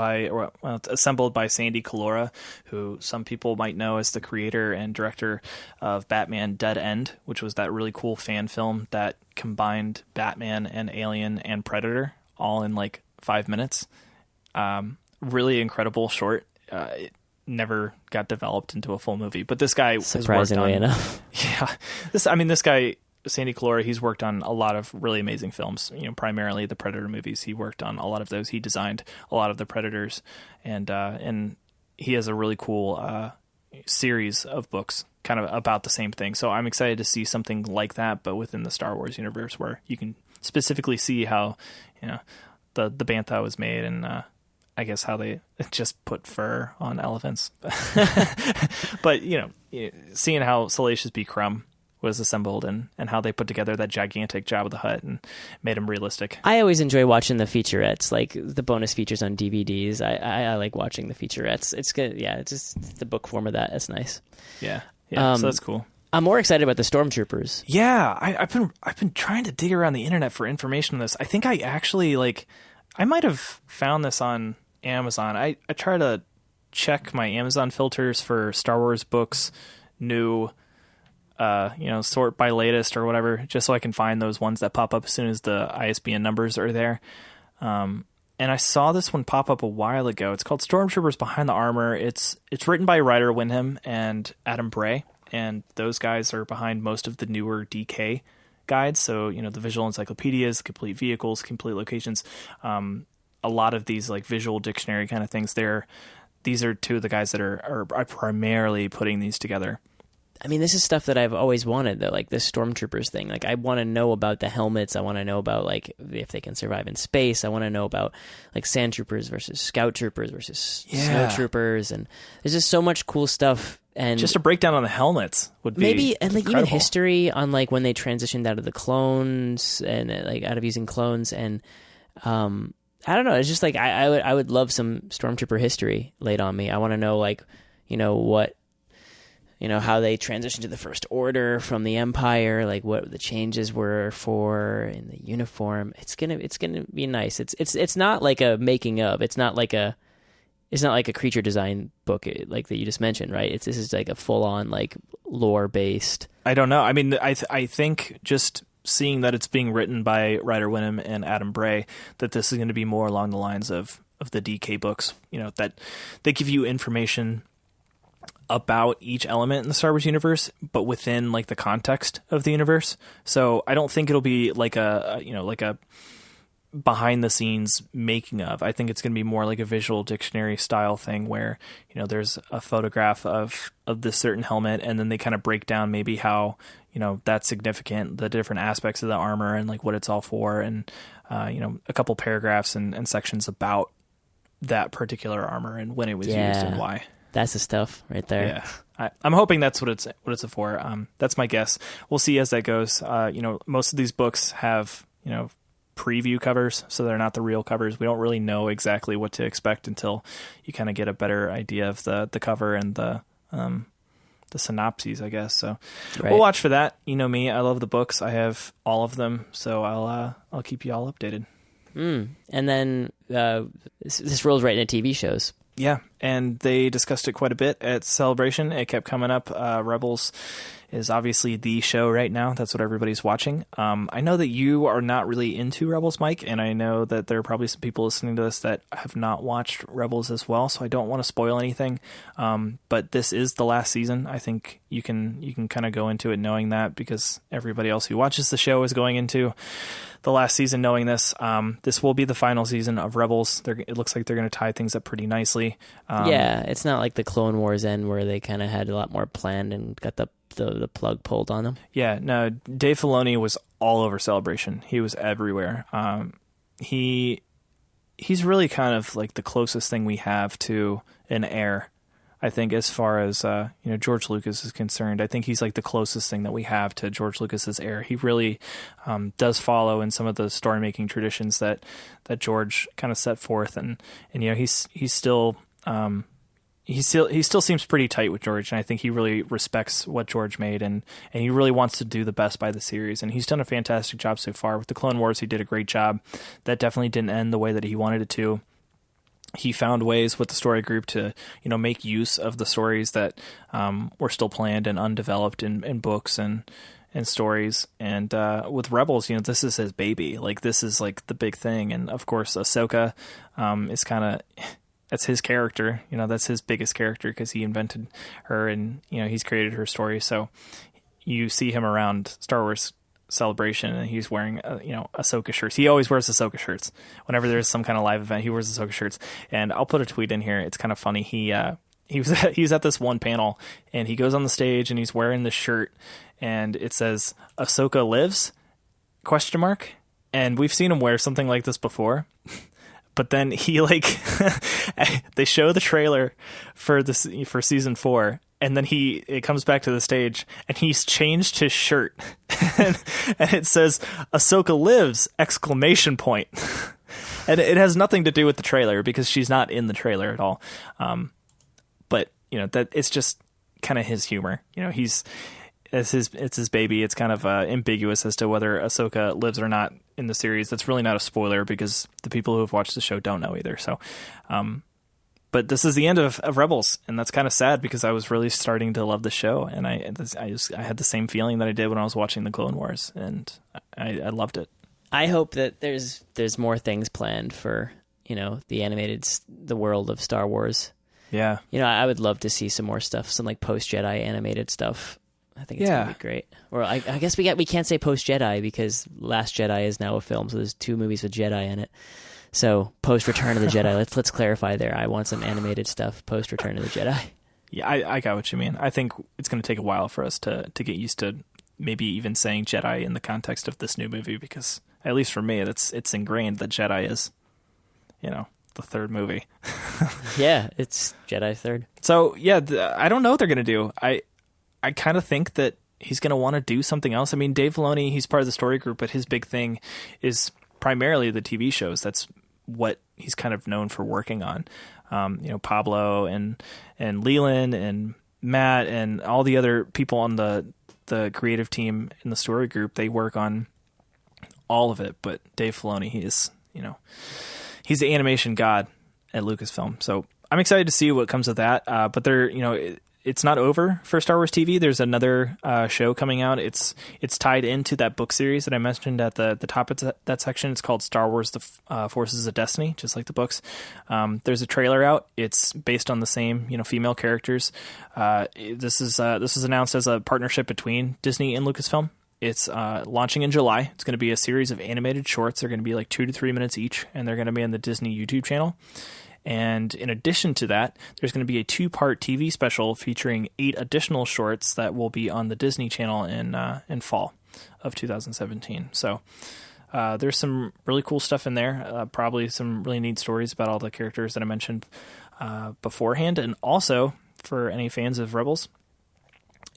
it's assembled by Sandy Calora, who some people might know as the creator and director of Batman Dead End, which was that really cool fan film that combined Batman and Alien and Predator all in like 5 minutes. Really incredible short. It never got developed into a full movie, but this guy surprisingly enough. Yeah. This guy Sandy Calora, he's worked on a lot of really amazing films, primarily the Predator movies. He worked on a lot of those. He designed a lot of the Predators, and he has a really cool series of books kind of about the same thing. So I'm excited to see something like that, but within the Star Wars universe, where you can specifically see how, the Bantha was made, and I guess how they just put fur on elephants. But, seeing how Salacious B. Crumb was assembled and how they put together that gigantic Jabba the Hutt and made him realistic. I always enjoy watching the featurettes, like the bonus features on DVDs. I like watching the featurettes. It's good. Yeah, it's just the book form of that. It's nice. Yeah, so that's cool. I'm more excited about the Stormtroopers. Yeah, I've been trying to dig around the internet for information on this. I think I actually I might have found this on Amazon. I try to check my Amazon filters for Star Wars books, new, sort by latest or whatever, just so I can find those ones that pop up as soon as the ISBN numbers are there. And I saw this one pop up a while ago. It's called Stormtroopers Behind the Armor. It's written by Ryder Wyndham and Adam Bray, and those guys are behind most of the newer DK guides. So, the visual encyclopedias, complete vehicles, complete locations, a lot of these visual dictionary kind of things. These are two of the guys that are primarily putting these together. I mean, this is stuff that I've always wanted, though, like this Stormtroopers thing. I want to know about the helmets. I want to know about, if they can survive in space. I want to know about, Sand Troopers versus Scout Troopers versus Snow Troopers. And there's just so much cool stuff. And just a breakdown on the helmets would be maybe, and incredible. Even history on, when they transitioned out of the clones and, out of using clones. And, I don't know. It's just I would love some Stormtrooper history laid on me. I want to know what, how they transitioned to the First Order from the Empire, what the changes were for in the uniform. It's gonna be nice. It's not like a making of. It's not like a creature design book that you just mentioned, right? This is a full on lore based. I don't know. I mean, I think just seeing that it's being written by Ryder Wyndham and Adam Bray, that this is going to be more along the lines of the DK books, that they give you information about each element in the Star Wars universe, but within the context of the universe. So I don't think it'll be like a behind the scenes making of. I think it's going to be more like a visual dictionary style thing where, there's a photograph of this certain helmet, and then they kind of break down maybe how, that's significant, the different aspects of the armor and what it's all for. And, a couple paragraphs and sections about that particular armor and when it was used and why. That's the stuff right there. Yeah. I'm hoping that's what it's for. That's my guess. We'll see as that goes. Most of these books have, preview covers, so they're not the real covers. We don't really know exactly what to expect until you kind of get a better idea of the cover and the synopses, I guess. So We'll watch for that. You know me, I love the books. I have all of them, so I'll keep you all updated. And then this rolls right into TV shows. Yeah, and they discussed it quite a bit at Celebration. It kept coming up. Rebels is obviously the show right now. That's what everybody's watching. I know that you are not really into Rebels, Mike, and I know that there are probably some people listening to this that have not watched Rebels as well, so I don't want to spoil anything. But this is the last season. I think you can kind of go into it knowing that, because everybody else who watches the show is going into the last season knowing this. This will be the final season of Rebels. It looks like they're going to tie things up pretty nicely. It's not like the Clone Wars end where they kind of had a lot more planned and got the plug pulled on them. Yeah, no, Dave Filoni was all over Celebration. He was everywhere. He's really kind of the closest thing we have to an heir, I think, as far as George Lucas is concerned. I think he's the closest thing that we have to George Lucas's heir. He really does follow in some of the story making traditions that George kind of set forth, and he's still. He still seems pretty tight with George, and I think he really respects what George made, and he really wants to do the best by the series, and he's done a fantastic job so far. With the Clone Wars, he did a great job. That definitely didn't end the way that he wanted it to. He found ways with the story group to, make use of the stories that were still planned and undeveloped in books and stories. And with Rebels, this is his baby. This is the big thing. And of course, Ahsoka is kind of... That's his character, that's his biggest character because he invented her and, he's created her story. So you see him around Star Wars celebration, and he's wearing Ahsoka shirts. He always wears Ahsoka shirts whenever there's some kind of live event. He wears Ahsoka shirts, and I'll put a tweet in here. It's kind of funny. He was at this one panel, and he goes on the stage and he's wearing this shirt, and it says Ahsoka lives ? And we've seen him wear something like this before. But then he they show the trailer for season 4, and then it comes back to the stage, and he's changed his shirt, and it says Ahsoka lives ! And it has nothing to do with the trailer because she's not in the trailer at all. But that it's just kind of his humor. It's his baby. It's kind of ambiguous as to whether Ahsoka lives or not in the series. That's really not a spoiler because the people who have watched the show don't know either. So, but this is the end of Rebels, and that's kind of sad because I was really starting to love the show, and I had the same feeling that I did when I was watching the Clone Wars, and I loved it. I hope that there's more things planned for the world of Star Wars. Yeah, I would love to see some more stuff, some like post Jedi animated stuff. I think it's gonna be great. Or I guess we can't say post Jedi because Last Jedi is now a film, so there's 2 movies with Jedi in it. So post Return of the Jedi. Let's clarify there. I want some animated stuff post Return of the Jedi. Yeah, I got what you mean. I think it's going to take a while for us to get used to maybe even saying Jedi in the context of this new movie, because at least for me, it's ingrained that Jedi is, the third movie. Yeah, it's Jedi third. So yeah, I don't know what they're going to do. I kind of think that he's going to want to do something else. I mean, Dave Filoni, he's part of the story group, but his big thing is primarily the TV shows. That's what he's kind of known for working on. Pablo and Leland and Matt and all the other people on the creative team in the story group, they work on all of it. But Dave Filoni, he's the animation god at Lucasfilm. So I'm excited to see what comes of that. But it's not over for Star Wars TV. There's another show coming out. It's tied into that book series that I mentioned at the top of that section. It's called Star Wars: The Forces of Destiny, just like the books. There's a trailer out. It's based on the same female characters. This was announced as a partnership between Disney and Lucasfilm. It's launching in July. It's going to be a series of animated shorts. They're going to be like 2 to 3 minutes each, and they're going to be on the Disney YouTube channel. And in addition to that, there's going to be a 2-part TV special featuring 8 additional shorts that will be on the Disney Channel in fall of 2017. So there's some really cool stuff in there. Probably some really neat stories about all the characters that I mentioned beforehand. And also, for any fans of Rebels,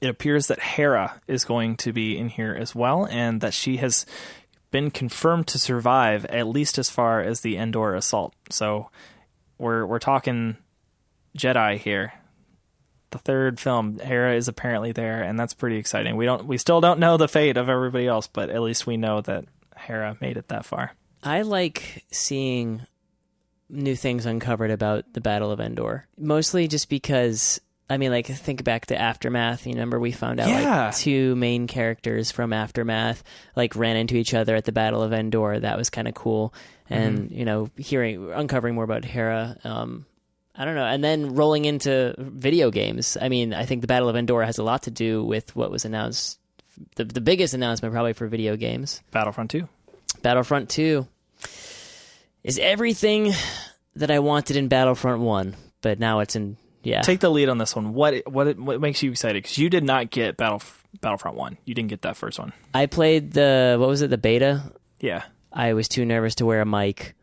it appears that Hera is going to be in here as well, and that she has been confirmed to survive at least as far as the Endor assault. So we're talking Jedi here. The third film, Hera is apparently there, and that's pretty exciting. We still don't know the fate of everybody else, but at least we know that Hera made it that far. I like seeing new things uncovered about the Battle of Endor, mostly just because, think back to Aftermath. You remember we found out 2 main characters from Aftermath ran into each other at the Battle of Endor. That was kind of cool. And, uncovering more about Hera, I don't know. And then rolling into video games. I think the Battle of Endor has a lot to do with what was announced. The biggest announcement probably for video games. Battlefront 2. Battlefront 2 is everything that I wanted in Battlefront 1, but now it's in... Yeah. Take the lead on this one. What makes you excited? Because you did not get Battlefront 1. You didn't get that first one. I played the beta? Yeah. I was too nervous to wear a mic,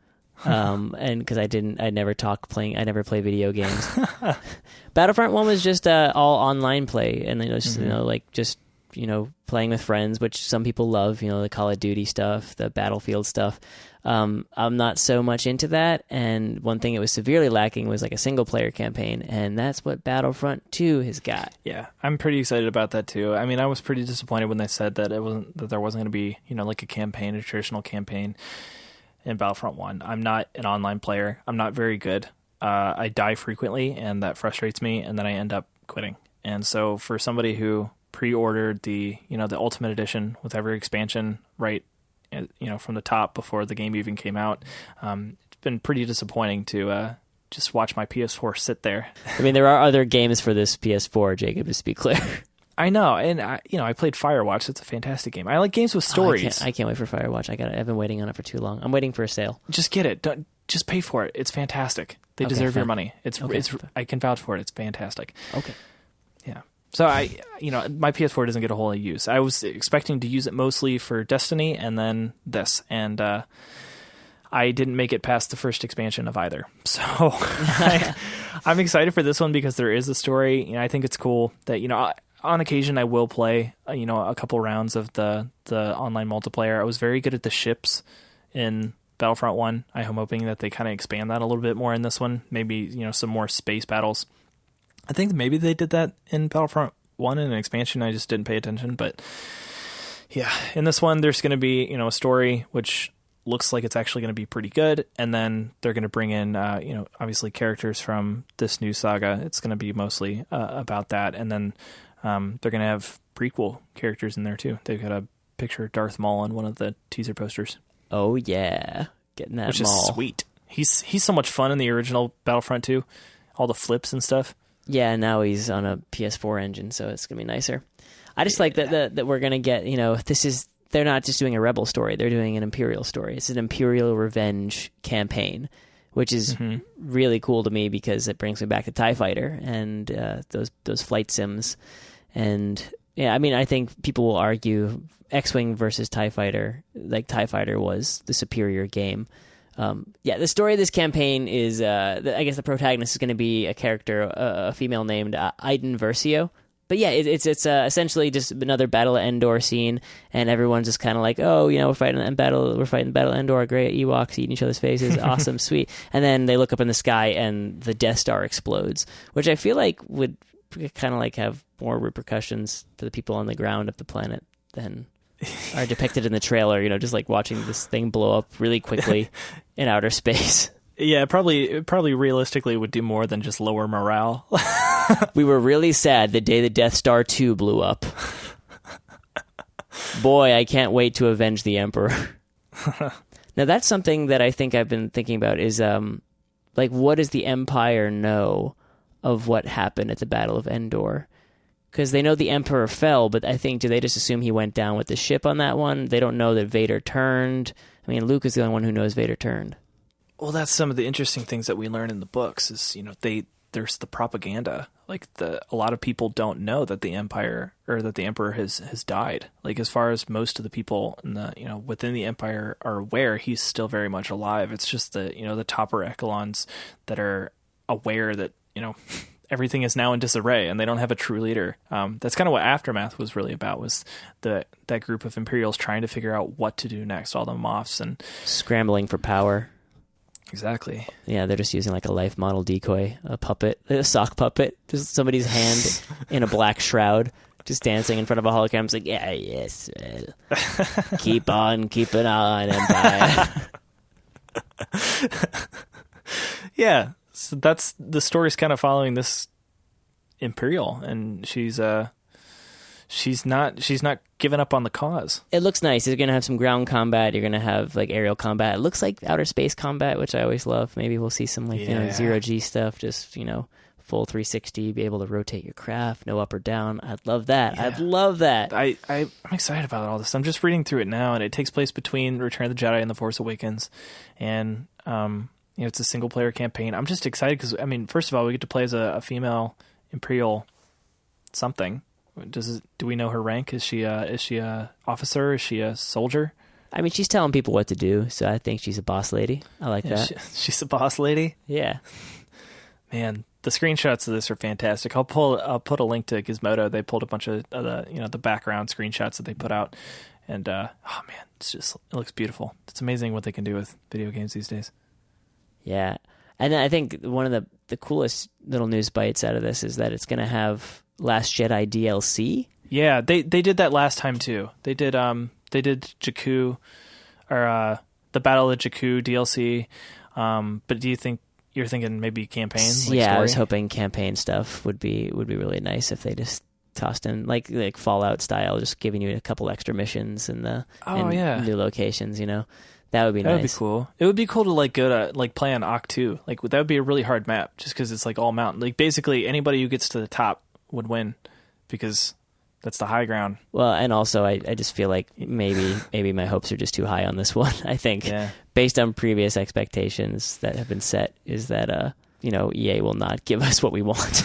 and because I never play video games. Battlefront 1 was just all online play, and just playing with friends, which some people love. The Call of Duty stuff, the Battlefield stuff. I'm not so much into that, and one thing it was severely lacking was a single player campaign, and that's what Battlefront 2 has got. Yeah, I'm pretty excited about that too. I was pretty disappointed when they said that there wasn't going to be a traditional campaign in Battlefront 1. I'm not an online player. I'm not very good. I die frequently, and that frustrates me, and then I end up quitting. And so for somebody who pre-ordered the Ultimate Edition with every expansion right from the top before the game even came out, it's been pretty disappointing to just watch my PS4 sit there. There are other games for this PS4, Jacob, just to be clear. I know, and I played Firewatch. It's a fantastic game. I like games with stories. I can't wait for Firewatch. I've been waiting on it for too long. I'm waiting for a sale. Just get it. Just pay for it. It's fantastic. They deserve your money. It's I can vouch for it. It's fantastic. Okay. Yeah. So my PS4 doesn't get a whole lot of use. I was expecting to use it mostly for Destiny and then this, and I didn't make it past the first expansion of either. So I'm excited for this one because there is a story. I think it's cool that on occasion I will play a couple rounds of the online multiplayer. I was very good at the ships in Battlefront 1. I'm hoping that they kind of expand that a little bit more in this one. Maybe, some more space battles. I think maybe they did that in Battlefront 1 in an expansion. I just didn't pay attention. But yeah, in this one, there's going to be, a story, which looks like it's actually going to be pretty good. And then they're going to bring in, obviously characters from this new saga. It's going to be mostly about that. And then they're going to have prequel characters in there too. They've got a picture of Darth Maul on one of the teaser posters. Oh yeah, getting that, which Maul. Is sweet. He's so much fun in the original Battlefront 2, all the flips and stuff. Yeah, now he's on a PS4 engine, so it's gonna be nicer. I just like that we're gonna get. They're not just doing a rebel story; they're doing an Imperial story. It's an Imperial revenge campaign, which is really cool to me because it brings me back to TIE Fighter and those flight sims. And yeah, I think people will argue X-Wing versus TIE Fighter, like TIE Fighter was the superior game. The story of this campaign is, I guess the protagonist is going to be a character, a female named Iden Versio. But yeah, it's essentially just another Battle of Endor scene, and everyone's just kind of like, oh, we're fighting Battle of Endor, great, Ewoks eating each other's faces, awesome, sweet. And then they look up in the sky, and the Death Star explodes, which I feel like would kind of like have more repercussions for the people on the ground of the planet than are depicted in the trailer. Just like watching this thing blow up really quickly in outer space. Yeah, probably realistically would do more than just lower morale. We were really sad the day the Death Star 2 blew up. Boy, I can't wait to avenge the Emperor. Now, that's something that I think I've been thinking about is, what does the Empire know of what happened at the Battle of Endor? Because they know the Emperor fell, but I think, do they just assume he went down with the ship on that one? They don't know that Vader turned. Luke is the only one who knows Vader turned. Well, that's some of the interesting things that we learn in the books is, there's the propaganda. A lot of people don't know that the Empire or that the Emperor has died. As far as most of the people in the, within the Empire are aware, he's still very much alive. It's just the topper echelons that are aware that, everything is now in disarray and they don't have a true leader. That's kind of what Aftermath was really about, was that group of Imperials trying to figure out what to do next, all the Moffs and scrambling for power. Exactly. Yeah, they're just using a life model decoy, a puppet, a sock puppet, just somebody's hand in a black shroud, just dancing in front of a hologram. It's like, yeah, yes, keep on keeping on, Empire. Yeah, so that's the story's kind of following this Imperial, and she's not giving up on the cause. It looks nice. You're going to have some ground combat. You're going to have aerial combat. It looks like outer space combat, which I always love. Maybe we'll see some zero G stuff, just, full 360, be able to rotate your craft, no up or down. I'd love that. Yeah. I'd love that. I'm excited about all this. I'm just reading through it now, and it takes place between Return of the Jedi and The Force Awakens. And, it's a single player campaign. I'm just excited because, first of all, we get to play as a female Imperial something. Do we know her rank? Is she a officer? Is she a soldier? She's telling people what to do, so I think she's a boss lady. I like that. She's a boss lady? Yeah. Man, the screenshots of this are fantastic. I'll put a link to Gizmodo. They pulled a bunch of the background screenshots that they put out, and it looks beautiful. It's amazing what they can do with video games these days. Yeah, and I think one of the coolest little news bites out of this is that it's going to have Last Jedi DLC. Yeah, they did that last time too. They did Jakku, or the Battle of Jakku DLC. But do you think you're thinking maybe campaign? Yeah, story? I was hoping campaign stuff would be really nice if they just tossed in like Fallout style, just giving you a couple extra missions and new locations. That would be nice. That would be cool. It would be cool to go to play on Occ 2. That would be a really hard map just because it's all mountain. Basically anybody who gets to the top would win because That's the high ground. Well, and also I just feel like maybe my hopes are just too high on this one. I think based on previous expectations that have been set is that EA will not give us what we want.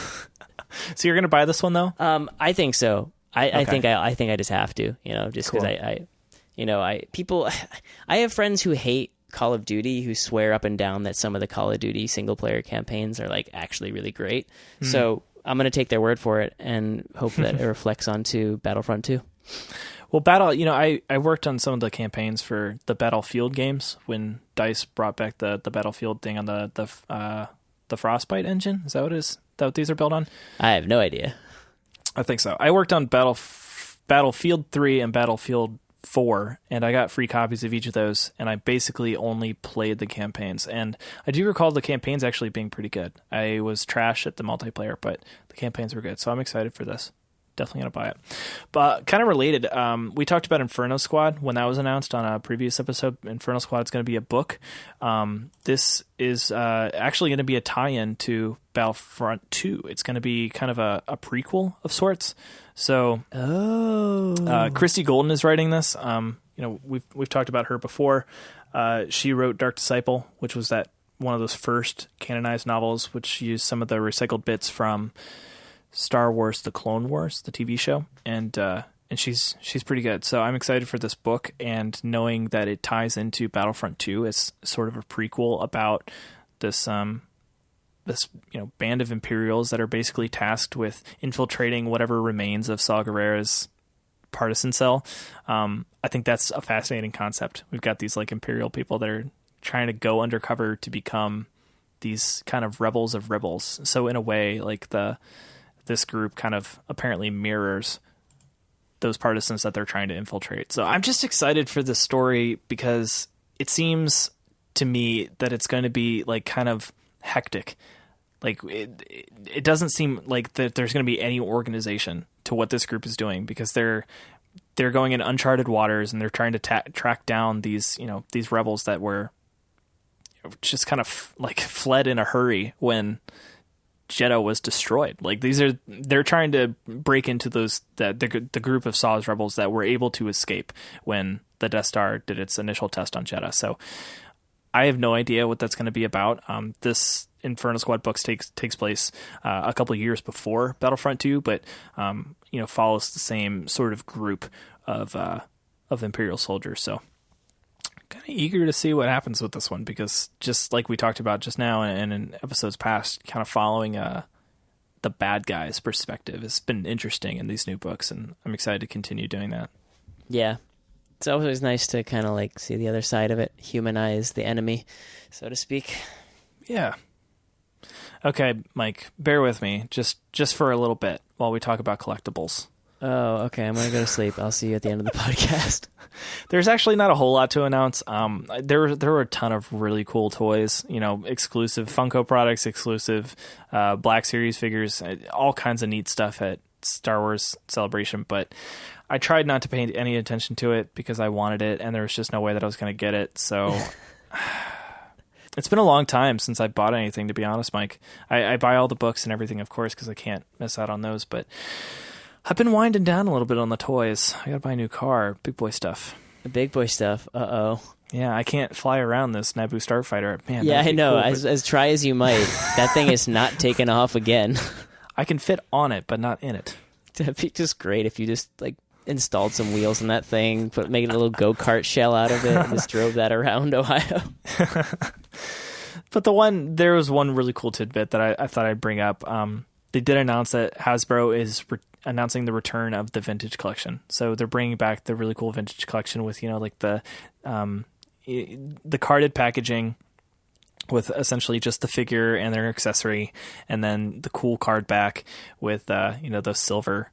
So you're going to buy this one though? I think so. I think I just have to, just because cool. I have friends who hate Call of Duty who swear up and down that some of the Call of Duty single player campaigns are like actually really great. So I'm going to take their word for it and hope that it reflects onto Battlefront 2. Well, I worked on some of the campaigns for the Battlefield games when DICE brought back the Battlefield thing on the Frostbite engine. Is that what it is? Is that what these are built on? I have no idea. I think so. I worked on Battlefield 3 and Battlefield 4, and I got free copies of each of those, and I basically only played the campaigns. And I do recall the campaigns actually being pretty good. I was trash at the multiplayer, but the campaigns were good, so I'm excited for this. Definitely going to buy it. But kind of related, we talked about Inferno Squad when that was announced on a previous episode. Inferno Squad is going to be a book. This is actually going to be a tie-in to Battlefront 2. It's going to be kind of a prequel of sorts. So, Christy Golden is writing this. We've talked about her before. She wrote Dark Disciple, which was one of those first canonized novels, which used some of the recycled bits from Star Wars: The Clone Wars, the TV show, and she's pretty good. So I'm excited for this book, and knowing that it ties into Battlefront 2 as sort of a prequel about this band of Imperials that are basically tasked with infiltrating whatever remains of Saw Gerrera's partisan cell. I think that's a fascinating concept. We've got these like Imperial people that are trying to go undercover to become these kind of rebels of rebels. So in a way, like this group kind of apparently mirrors those partisans that they're trying to infiltrate. So I'm just excited for this story because it seems to me that it's going to be like kind of hectic. Like it doesn't seem like that there's going to be any organization to what this group is doing, because they're going in uncharted waters and they're trying to track down these rebels that were just kind of like fled in a hurry when Jedha was destroyed. Like they're trying to break into the group of Saw's rebels that were able to escape when the Death Star did its initial test on Jedha. So I have no idea what that's going to be about. This Inferno Squad books takes place a couple of years before Battlefront 2, but follows the same sort of group of Imperial soldiers. So kind of eager to see what happens with this one, because just like we talked about just now and in episodes past, kind of following the bad guy's perspective has been interesting in these new books, and I'm excited to continue doing that. Yeah. It's always nice to kind of like see the other side of it, humanize the enemy, so to speak. Yeah. Okay, Mike, bear with me just for a little bit while we talk about collectibles. Oh, okay. I'm going to go to sleep. I'll see you at the end of the podcast. There's actually not a whole lot to announce. There were a ton of really cool toys, exclusive Funko products, exclusive Black Series figures, all kinds of neat stuff at Star Wars Celebration. But I tried not to pay any attention to it because I wanted it, and there was just no way that I was going to get it. So it's been a long time since I bought anything, to be honest, Mike. I buy all the books and everything, of course, because I can't miss out on those. But I've been winding down a little bit on the toys. I got to buy a new car, big boy stuff. The big boy stuff. Uh-oh. Yeah, I can't fly around this Naboo starfighter. Man, yeah, I know. Cool, as try as you might, that thing is not taken off again. I can fit on it, but not in it. That'd be just great if you just like installed some wheels in that thing, made a little go-kart shell out of it, and just drove that around Ohio. But there was one really cool tidbit that I thought I'd bring up. They did announce that Hasbro is announcing the return of the vintage collection. So they're bringing back the really cool vintage collection with, like the carded packaging with essentially just the figure and their accessory, and then the cool card back with, those silver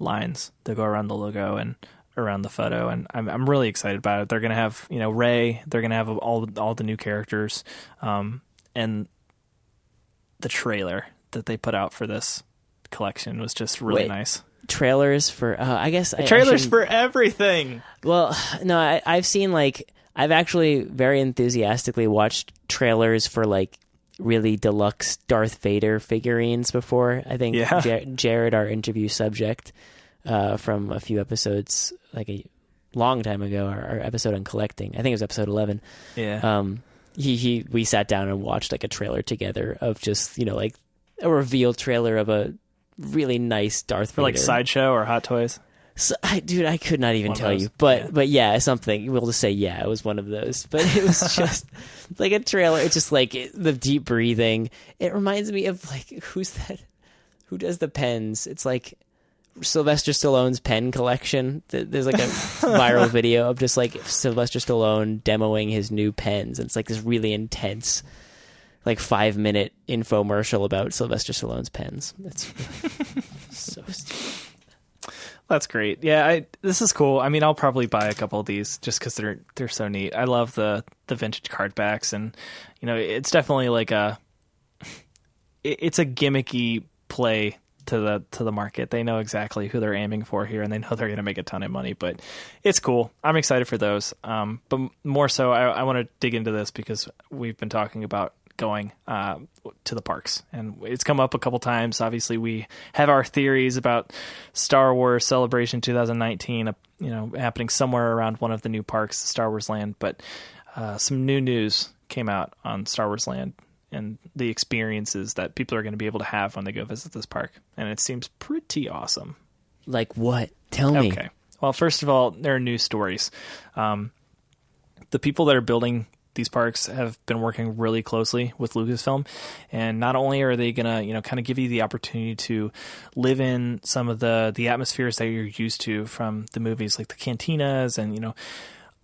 lines that go around the logo and around the photo. And I'm really excited about it. They're going to have, Rey, they're going to have all the new characters, and the trailer that they put out for this collection was just really nice. Trailers for trailers for everything. Well, no, I've seen I've actually very enthusiastically watched trailers for really deluxe Darth Vader figurines before. I think Jared, our interview subject, from a few episodes, like a long time ago, our episode on collecting. I think it was episode 11. Yeah. We sat down and watched like a trailer together of just, like a reveal trailer of a really nice Darth Vader. For like Sideshow or Hot Toys? So, I could not even tell you, but yeah, something. We'll just say, yeah, it was one of those. But it was just like a trailer. It's just like the deep breathing. It reminds me of like, who's that? Who does the pens? It's like Sylvester Stallone's pen collection. There's like a viral video of just like Sylvester Stallone demoing his new pens. And it's like this really intense, like 5-minute infomercial about Sylvester Stallone's pens. It's so stupid. That's great. Yeah, this is cool. I mean, I'll probably buy a couple of these just because they're so neat. I love the vintage card backs, and it's definitely like it's a gimmicky play to the market. They know exactly who they're aiming for here, and they know they're going to make a ton of money. But it's cool. I'm excited for those. But more so, I want to dig into this because we've been talking about going to the parks, and it's come up a couple times. Obviously, we have our theories about Star Wars Celebration 2019, happening somewhere around one of the new parks, Star Wars Land. But some new news came out on Star Wars Land and the experiences that people are going to be able to have when they go visit this park, and it seems pretty awesome. Like what? Tell me. Okay. Well, first of all, there are news stories. The people that are building these parks have been working really closely with Lucasfilm, and not only are they gonna, kind of give you the opportunity to live in some of the atmospheres that you're used to from the movies, like the cantinas and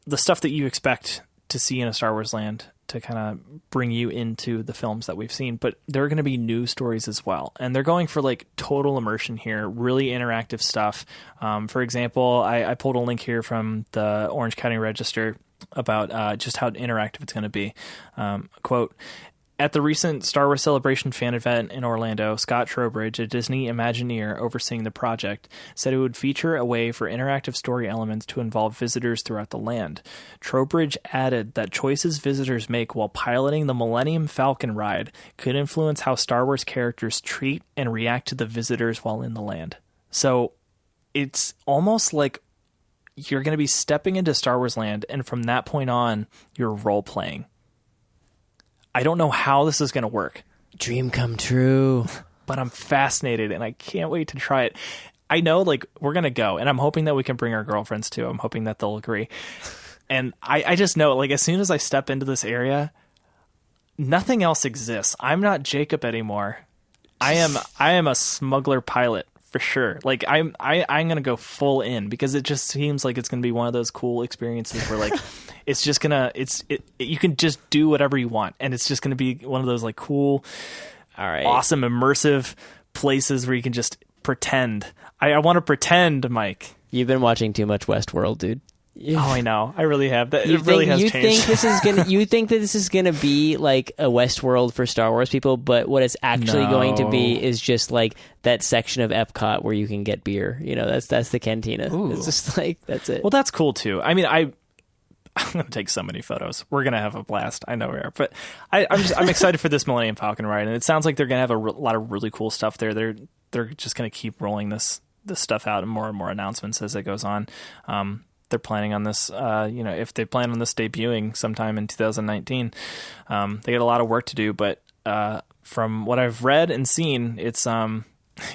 the stuff that you expect to see in a Star Wars land to kind of bring you into the films that we've seen, but there are going to be new stories as well. And they're going for like total immersion here, really interactive stuff. For example, I pulled a link here from the Orange County Register about just how interactive it's going to be. Quote, "At the recent Star Wars Celebration fan event in Orlando, Scott Trowbridge, a Disney Imagineer overseeing the project, said it would feature a way for interactive story elements to involve visitors throughout the land. Trowbridge added that choices visitors make while piloting the Millennium Falcon ride could influence how Star Wars characters treat and react to the visitors while in the land." So it's almost like you're going to be stepping into Star Wars land, and from that point on, you're role-playing. I don't know how this is going to work. Dream come true. But I'm fascinated, and I can't wait to try it. I know, like, we're going to go, and I'm hoping that we can bring our girlfriends, too. I'm hoping that they'll agree. And I just know, like, as soon as I step into this area, nothing else exists. I'm not Jacob anymore. I am a smuggler pilot. For sure. Like I'm going to go full in because it just seems like it's going to be one of those cool experiences where like it's just going to you can just do whatever you want, and it's just going to be one of those like cool, all right, awesome immersive places where you can just pretend. I want to pretend, Mike. You've been watching too much Westworld, dude. Oh, I know. I really have. It really has changed. You think that this is gonna be like a Westworld for Star Wars people, but what it's actually going to be is just like that section of Epcot where you can get beer. That's the cantina. Ooh. It's just like that's it. Well, that's cool too. I mean, I'm gonna take so many photos. We're gonna have a blast. I know we are, but I'm excited for this Millennium Falcon ride, and it sounds like they're gonna have a lot of really cool stuff there. They're just gonna keep rolling this stuff out and more announcements as it goes on. They're planning on this, if they plan on this debuting sometime in 2019, they got a lot of work to do. But from what I've read and seen, it's going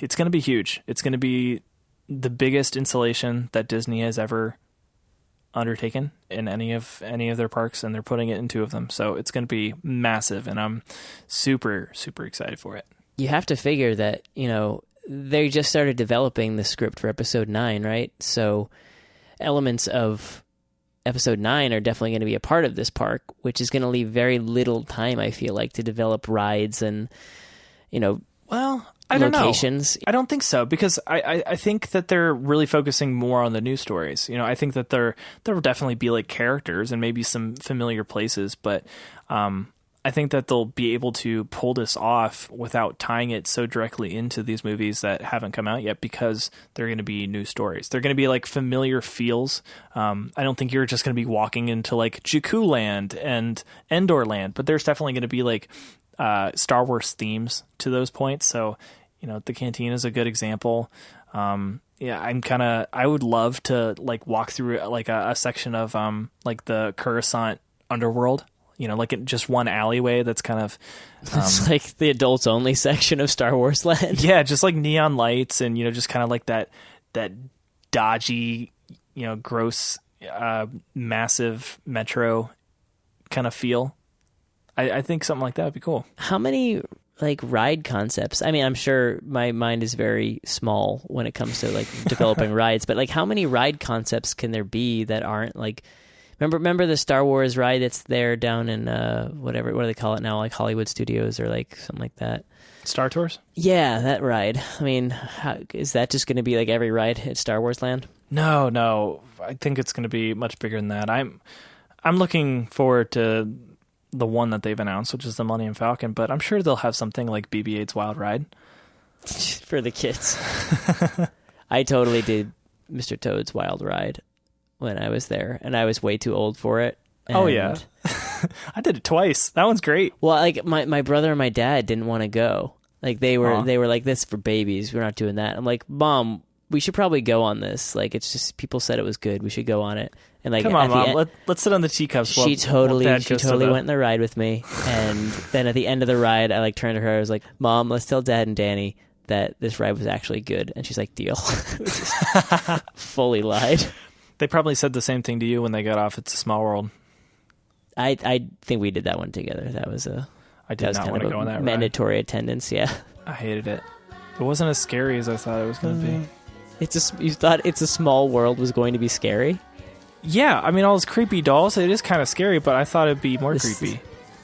to be huge. It's going to be the biggest installation that Disney has ever undertaken in any of their parks, and they're putting it in 2 of them. So it's going to be massive, and I'm super, super excited for it. You have to figure that, they just started developing the script for Episode 9, right? So elements of Episode 9 are definitely going to be a part of this park, which is going to leave very little time, I feel like, to develop rides and, well, I don't locations. I don't think so, because I think that they're really focusing more on the new stories. I think that there will definitely be like characters and maybe some familiar places, but I think that they'll be able to pull this off without tying it so directly into these movies that haven't come out yet, because they're going to be new stories. They're going to be like familiar feels. I don't think you're just going to be walking into like Jakku Land and Endor Land, but there's definitely going to be like Star Wars themes to those points. So, the cantina is a good example. yeah, I would love to like walk through like a section of like the Coruscant underworld, like in just one alleyway that's kind of it's like the adults only section of Star Wars Land. Yeah, just like neon lights and just kind of like that dodgy, gross, massive metro kind of feel. I think something like that would be cool. How many like ride concepts? I mean, I'm sure my mind is very small when it comes to like developing rides, but like how many ride concepts can there be that aren't like, remember the Star Wars ride that's there down in what do they call it now, like Hollywood Studios or like something like that? Star Tours? Yeah, that ride. I mean, is that just going to be like every ride at Star Wars Land? No. I think it's going to be much bigger than that. I'm looking forward to the one that they've announced, which is the Millennium Falcon, but I'm sure they'll have something like BB-8's Wild Ride. For the kids. I totally did Mr. Toad's Wild Ride when I was there, and I was way too old for it. Oh, yeah. I did it twice. That one's great. Well, like my brother and my dad didn't want to go. Like they were like, this is for babies. We're not doing that. I'm like, Mom, we should probably go on this. Like, it's just people said it was good. We should go on it. And like, come on, Mom. Let's sit on the teacups. She totally went in the ride with me. And then at the end of the ride, I like turned to her. I was like, Mom, let's tell Dad and Danny that this ride was actually good. And she's like, deal. Fully lied. They probably said the same thing to you when they got off It's a Small World. I think we did that one together. That was I did not want to go on that ride. Mandatory attendance, yeah. I hated it. It wasn't as scary as I thought it was going to be. You thought It's a Small World was going to be scary? Yeah, I mean, all those creepy dolls, it is kind of scary, but I thought it'd be more creepy.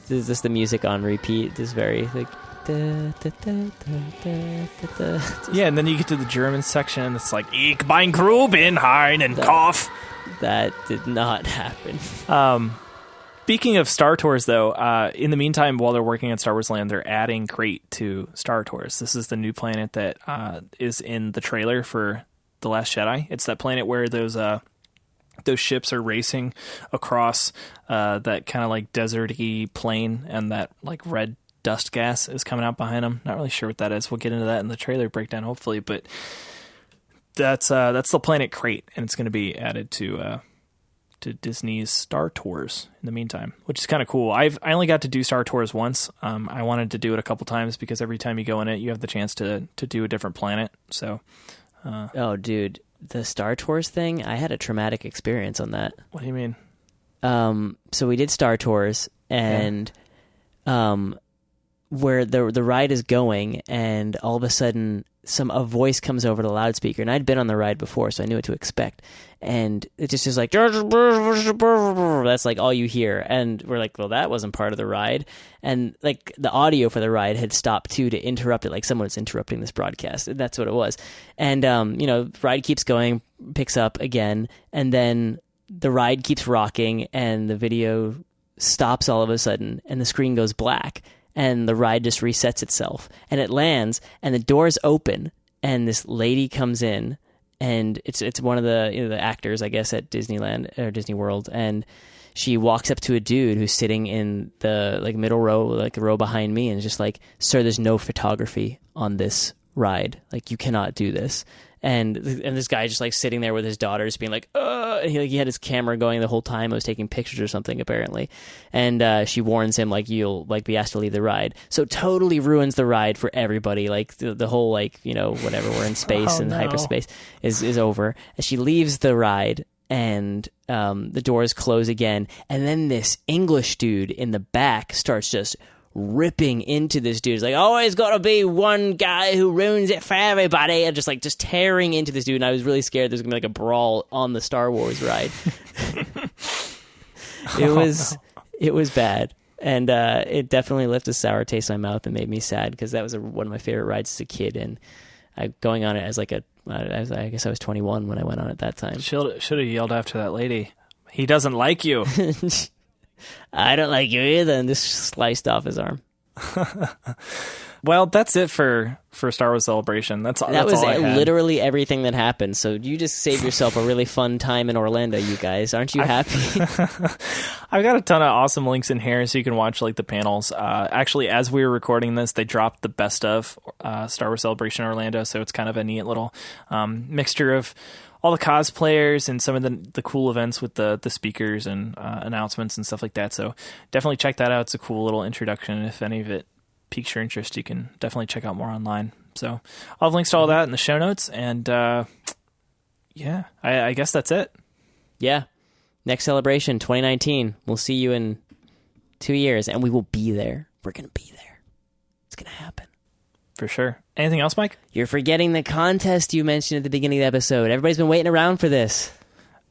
Is this the music on repeat? This very, like... Da, da, da, da, da, da. Yeah, and then you get to the German section, and it's like, Ich bin Gruben, Hein, and cough. That did not happen. Speaking of Star Tours, though, in the meantime, while they're working at Star Wars Land, they're adding Crate to Star Tours. This is the new planet that is in the trailer for The Last Jedi. It's that planet where those ships are racing across that kind of like deserty plain, and that like red dust gas is coming out behind them. Not really sure what that is. We'll get into that in the trailer breakdown, hopefully. But that's the planet Crate, and it's going to be added to Disney's Star Tours in the meantime, which is kind of cool. I only got to do Star Tours once. I wanted to do it a couple times because every time you go in it, you have the chance to do a different planet. So, oh, dude, the Star Tours thing, I had a traumatic experience on that. What do you mean? So we did Star Tours, and where the ride is going, and all of a sudden a voice comes over the loudspeaker, and I'd been on the ride before, so I knew what to expect. And it just is like, that's like all you hear. And we're like, well, that wasn't part of the ride. And like the audio for the ride had stopped too, to interrupt it, like someone's interrupting this broadcast. And that's what it was. And, ride keeps going, picks up again. And then the ride keeps rocking, and the video stops all of a sudden, and the screen goes black. And the ride just resets itself. And it lands, and the doors open, and this lady comes in. And it's one of the actors, I guess, at Disneyland or Disney World, and she walks up to a dude who's sitting in the like middle row, like the row behind me, and is just like, "Sir, there's no photography on this ride. Like, you cannot do this." And this guy just like sitting there with his daughters, being like, and he had his camera going the whole time. I was taking pictures or something, apparently. And she warns him, like, you'll like be asked to leave the ride. So totally ruins the ride for everybody. Like the whole like whatever, we're in space hyperspace is over. And she leaves the ride, and the doors close again. And then this English dude in the back starts just ripping into this dude. It's like, always gotta be one guy who ruins it for everybody, and just tearing into this dude. And I was really scared there's gonna be like a brawl on the Star Wars ride. It was bad, and it definitely left a sour taste in my mouth and made me sad, because that was one of my favorite rides as a kid, and going on it as like I guess I was 21 when I went on it that time. Should have yelled after that lady, "He doesn't like you." I don't like you either, and just sliced off his arm. Well, that's it for Star Wars Celebration. That was all I had. Literally everything that happened. So you just saved yourself a really fun time in Orlando, you guys. Aren't you happy? I've got a ton of awesome links in here so you can watch like the panels. Actually, as we were recording this, they dropped the best of Star Wars Celebration Orlando, so it's kind of a neat little mixture of all the cosplayers and some of the cool events with the speakers and announcements and stuff like that. So definitely check that out. It's a cool little introduction. If any of it piques your interest, you can definitely check out more online. So I'll have links to all that in the show notes. And I guess that's it. Yeah. Next celebration, 2019. We'll see you in 2 years, and we will be there. We're going to be there. It's going to happen. For sure. Anything else, Mike? You're forgetting the contest you mentioned at the beginning of the episode. Everybody's been waiting around for this.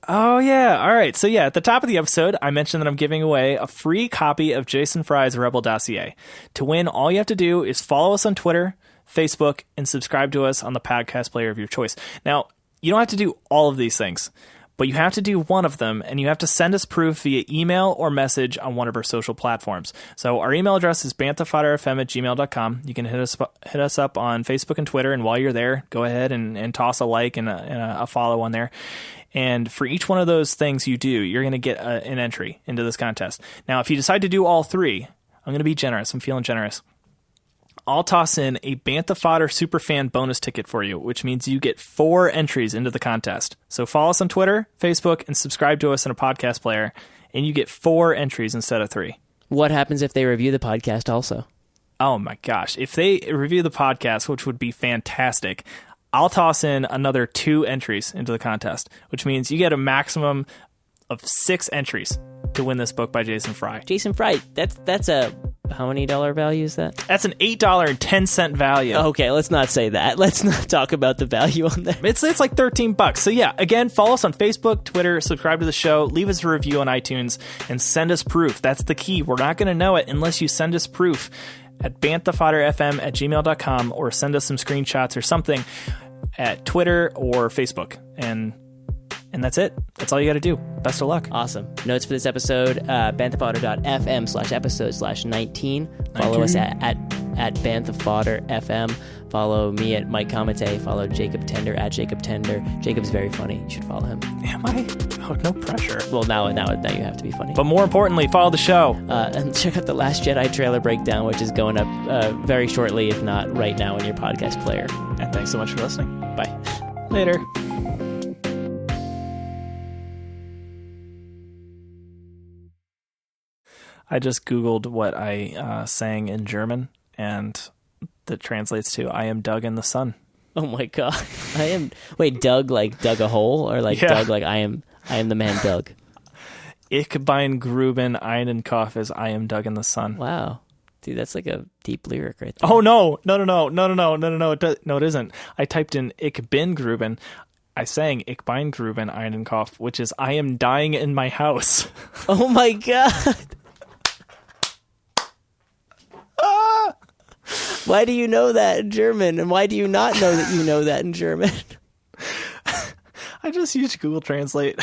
Oh, yeah. All right. So, yeah, at the top of the episode, I mentioned that I'm giving away a free copy of Jason Fry's Rebel Dossier. To win, all you have to do is follow us on Twitter, Facebook, and subscribe to us on the podcast player of your choice. Now, you don't have to do all of these things, but you have to do one of them, and you have to send us proof via email or message on one of our social platforms. So our email address is banthafodderfm@gmail.com. You can hit us up on Facebook and Twitter, and while you're there, go ahead and toss a like and a follow on there. And for each one of those things you do, you're going to get an entry into this contest. Now, if you decide to do all three, I'm going to be generous. I'm feeling generous. I'll toss in a Bantha Fodder Superfan bonus ticket for you, which means you get 4 entries into the contest. So follow us on Twitter, Facebook, and subscribe to us in a podcast player, and you get 4 entries instead of 3. What happens if they review the podcast also? Oh my gosh. If they review the podcast, which would be fantastic, I'll toss in another 2 entries into the contest, which means you get a maximum of 6 entries to win this book by Jason Fry. Jason Fry, that's a... How many dollar value is that? That's an $8.10 value. Okay, let's not say that. Let's not talk about the value on that. It's like $13. So yeah, again, follow us on Facebook, Twitter, subscribe to the show, leave us a review on iTunes, and send us proof. That's the key. We're not going to know it unless you send us proof at banthafodderfm@gmail.com or send us some screenshots or something at Twitter or Facebook. And that's it. That's all you got to do. Best of luck. Awesome. Notes for this episode, banthafodder.fm/episode/19. Follow us at Bantha Fodder FM. Follow me at Mike Comite. Follow Jacob Tender at Jacob Tender. Jacob's very funny. You should follow him. Am I? Oh, no pressure. Well, now you have to be funny. But more importantly, follow the show. And check out the Last Jedi trailer breakdown, which is going up very shortly, if not right now, in your podcast player. And thanks so much for listening. Bye. Later. I just Googled what I sang in German, and that translates to "I am Doug in the sun." Oh my god! Wait, Doug like dug a hole, or like Doug like I am the man Doug. Ich bin Gruben einen Kopf as I am Doug in the sun. Wow, dude, that's like a deep lyric right there. Oh no, it isn't. I typed in Ich bin Gruben. I sang Ich bin Gruben einen Kopf, which is I am dying in my house. Oh my god. Why do you know that in German? And why do you not know that you know that in German? I just used Google Translate.